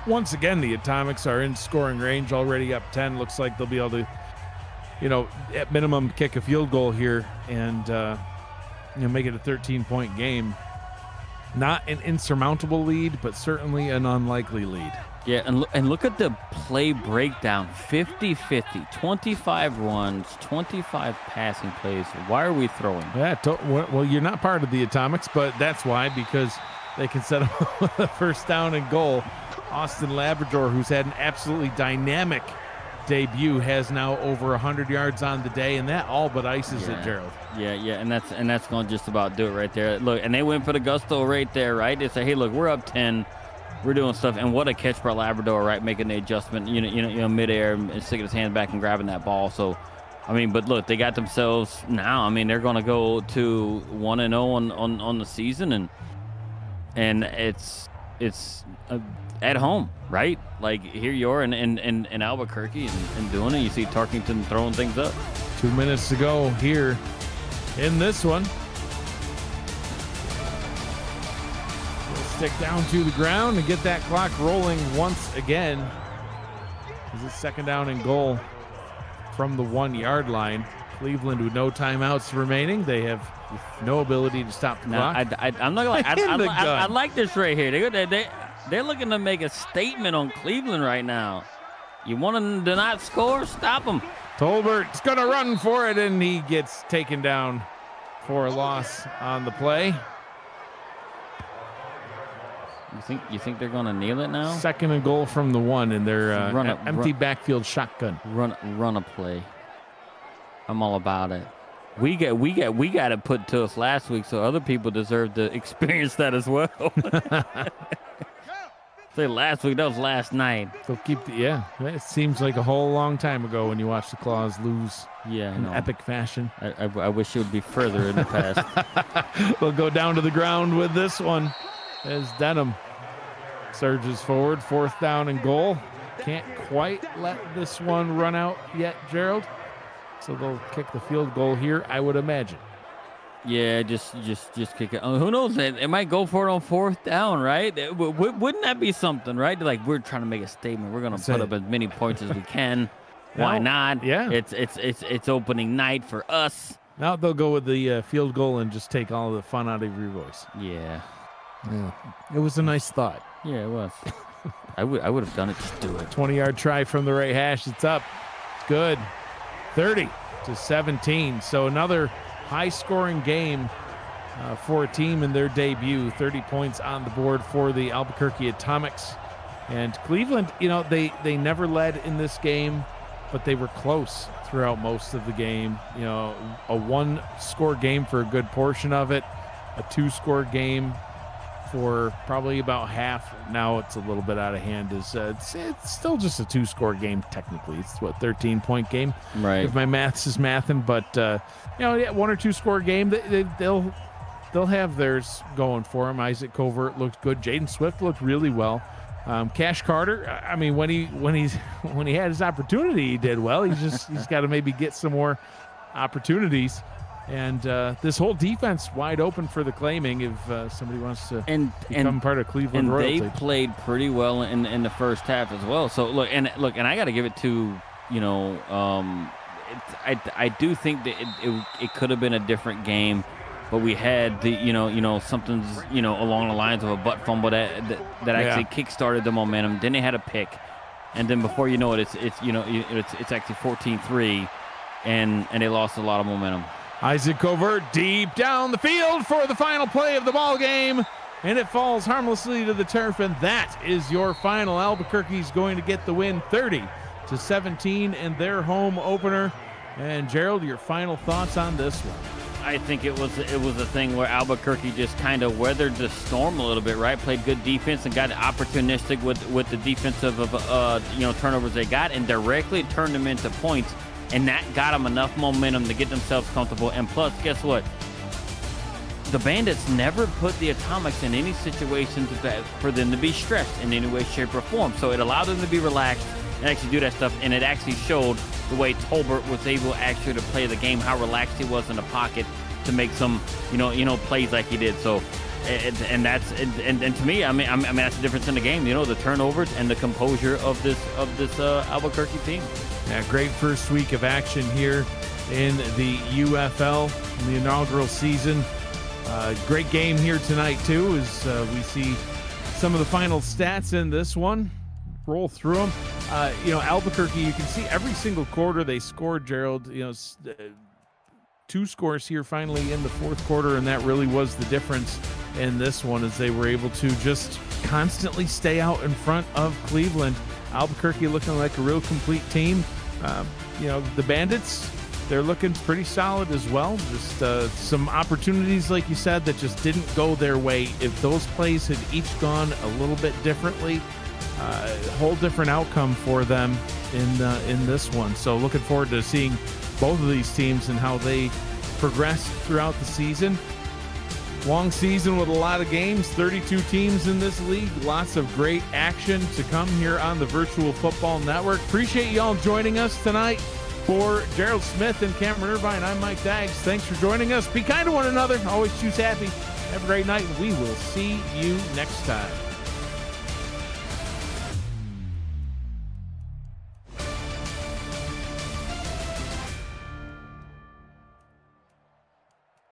once again the Atomics are in scoring range, already up 10. Looks like they'll be able to, at minimum kick a field goal here and make it a 13-point game. Not an insurmountable lead, but certainly an unlikely lead. Yeah, and look at the play breakdown. 50-50, 25 runs, 25 passing plays. Why are we throwing? Yeah, well, you're not part of the Atomics, but that's why, because they can set up a first down and goal. Austin Labrador, who's had an absolutely dynamic debut, has now over 100 yards on the day, and that all but ices it, Gerald. Yeah, and that's going to just about do it right there. Look, and they went for the gusto right there, right? They say, hey, look, we're up 10. We're doing stuff, and what a catch by Labrador, right? Making the adjustment, midair and sticking his hand back and grabbing that ball. So, I mean, but look, they got themselves now. I mean, they're going to go to 1-0 on the season, and it's at home, right? Like here you are in Albuquerque and doing it. You see Tarkington throwing things up. 2 minutes to go here in this one. Stick down to the ground and get that clock rolling once again. This is second down and goal from the 1-yard line. Cleveland with no timeouts remaining. They have no ability to stop the clock. I'm not gonna. I like this right here. They're looking to make a statement on Cleveland right now. You want them to not score? Stop them. Tolbert's gonna run for it, and he gets taken down for a loss on the play. You think they're gonna kneel it now? Second and goal from the 1, and they're empty backfield shotgun. Run a play. I'm all about it. We got it put to us last week, so other people deserve to experience that as well. Say last week, that was last night. They'll keep it seems like a whole long time ago when you watch the Claws lose in epic fashion. I wish it would be further in the past. We'll go down to the ground with this one as Denham surges forward, 4th down and goal. Can't quite let this one run out yet, Gerald. So they'll kick the field goal here, I would imagine. Yeah, just kick it. Who knows? It might go for it on 4th down, right? Wouldn't that be something, right? Like, we're trying to make a statement. We're gonna put up as many points as we can. Why not? Yeah. It's opening night for us. Now they'll go with the field goal and just take all the fun out of your voice. Yeah. It was a nice thought. Yeah, it was. I would have done it. Just do it. 20-yard try from the right hash. It's up. It's good. 30-17. So another high-scoring game for a team in their debut. 30 points on the board for the Albuquerque Atomics. And Cleveland, they never led in this game, but they were close throughout most of the game. A 1-score game for a good portion of it, a 2-score game for probably about half. Now it's a little bit out of hand. It's still just a 2-score game technically. It's 13-point game, right? If my maths is mathing, but 1 or 2 score game, they'll have theirs going for them. Isaac Covert looked good. Jaden Swift looked really well. Cash Carter, I mean, when he had his opportunity, he did well. He's got to maybe get some more opportunities. And this whole defense wide open for the claiming if somebody wants to become part of Cleveland royalty. And they played pretty well in the first half as well. So look, and I got to give it to I do think that it could have been a different game, but we had the something's along the lines of a butt fumble that actually kick-started the momentum. Then they had a pick, and then before you know it, it's actually 14-3, and they lost a lot of momentum. Isaac Covert deep down the field for the final play of the ball game, and it falls harmlessly to the turf, and that is your final. Albuquerque's going to get the win 30-17 in their home opener. And Gerald, your final thoughts on this one? I think it was a thing where Albuquerque just kind of weathered the storm a little bit, right? Played good defense and got opportunistic with the defensive turnovers they got, and directly turned them into points. And that got them enough momentum to get themselves comfortable. And plus, guess what? The Bandits never put the Atomics in any situation for them to be stressed in any way, shape, or form. So it allowed them to be relaxed and actually do that stuff. And it actually showed the way Tolbert was able actually to play the game, how relaxed he was in the pocket to make some, plays like he did. So, and to me, I mean, that's the difference in the game. The turnovers and the composure of this Albuquerque team. Yeah, great first week of action here in the UFL in the inaugural season. Great game here tonight too, as we see some of the final stats in this one. Roll through them. Albuquerque, you can see every single quarter they scored, Gerald. 2 scores here finally in the 4th quarter, and that really was the difference in this one, as they were able to just constantly stay out in front of Cleveland. Albuquerque looking like a real complete team. The Bandits, they're looking pretty solid as well. Just some opportunities, like you said, that just didn't go their way. If those plays had each gone a little bit differently, a whole different outcome for them in this one. So looking forward to seeing both of these teams and how they progress throughout the season. Long season with a lot of games, 32 teams in this league, lots of great action to come here on the Virtual Football Network. Appreciate you all joining us tonight. For Gerald Smith and Cameron Irvine, I'm Mike Daggs. Thanks for joining us. Be kind to one another. Always choose happy. Have a great night. We will see you next time.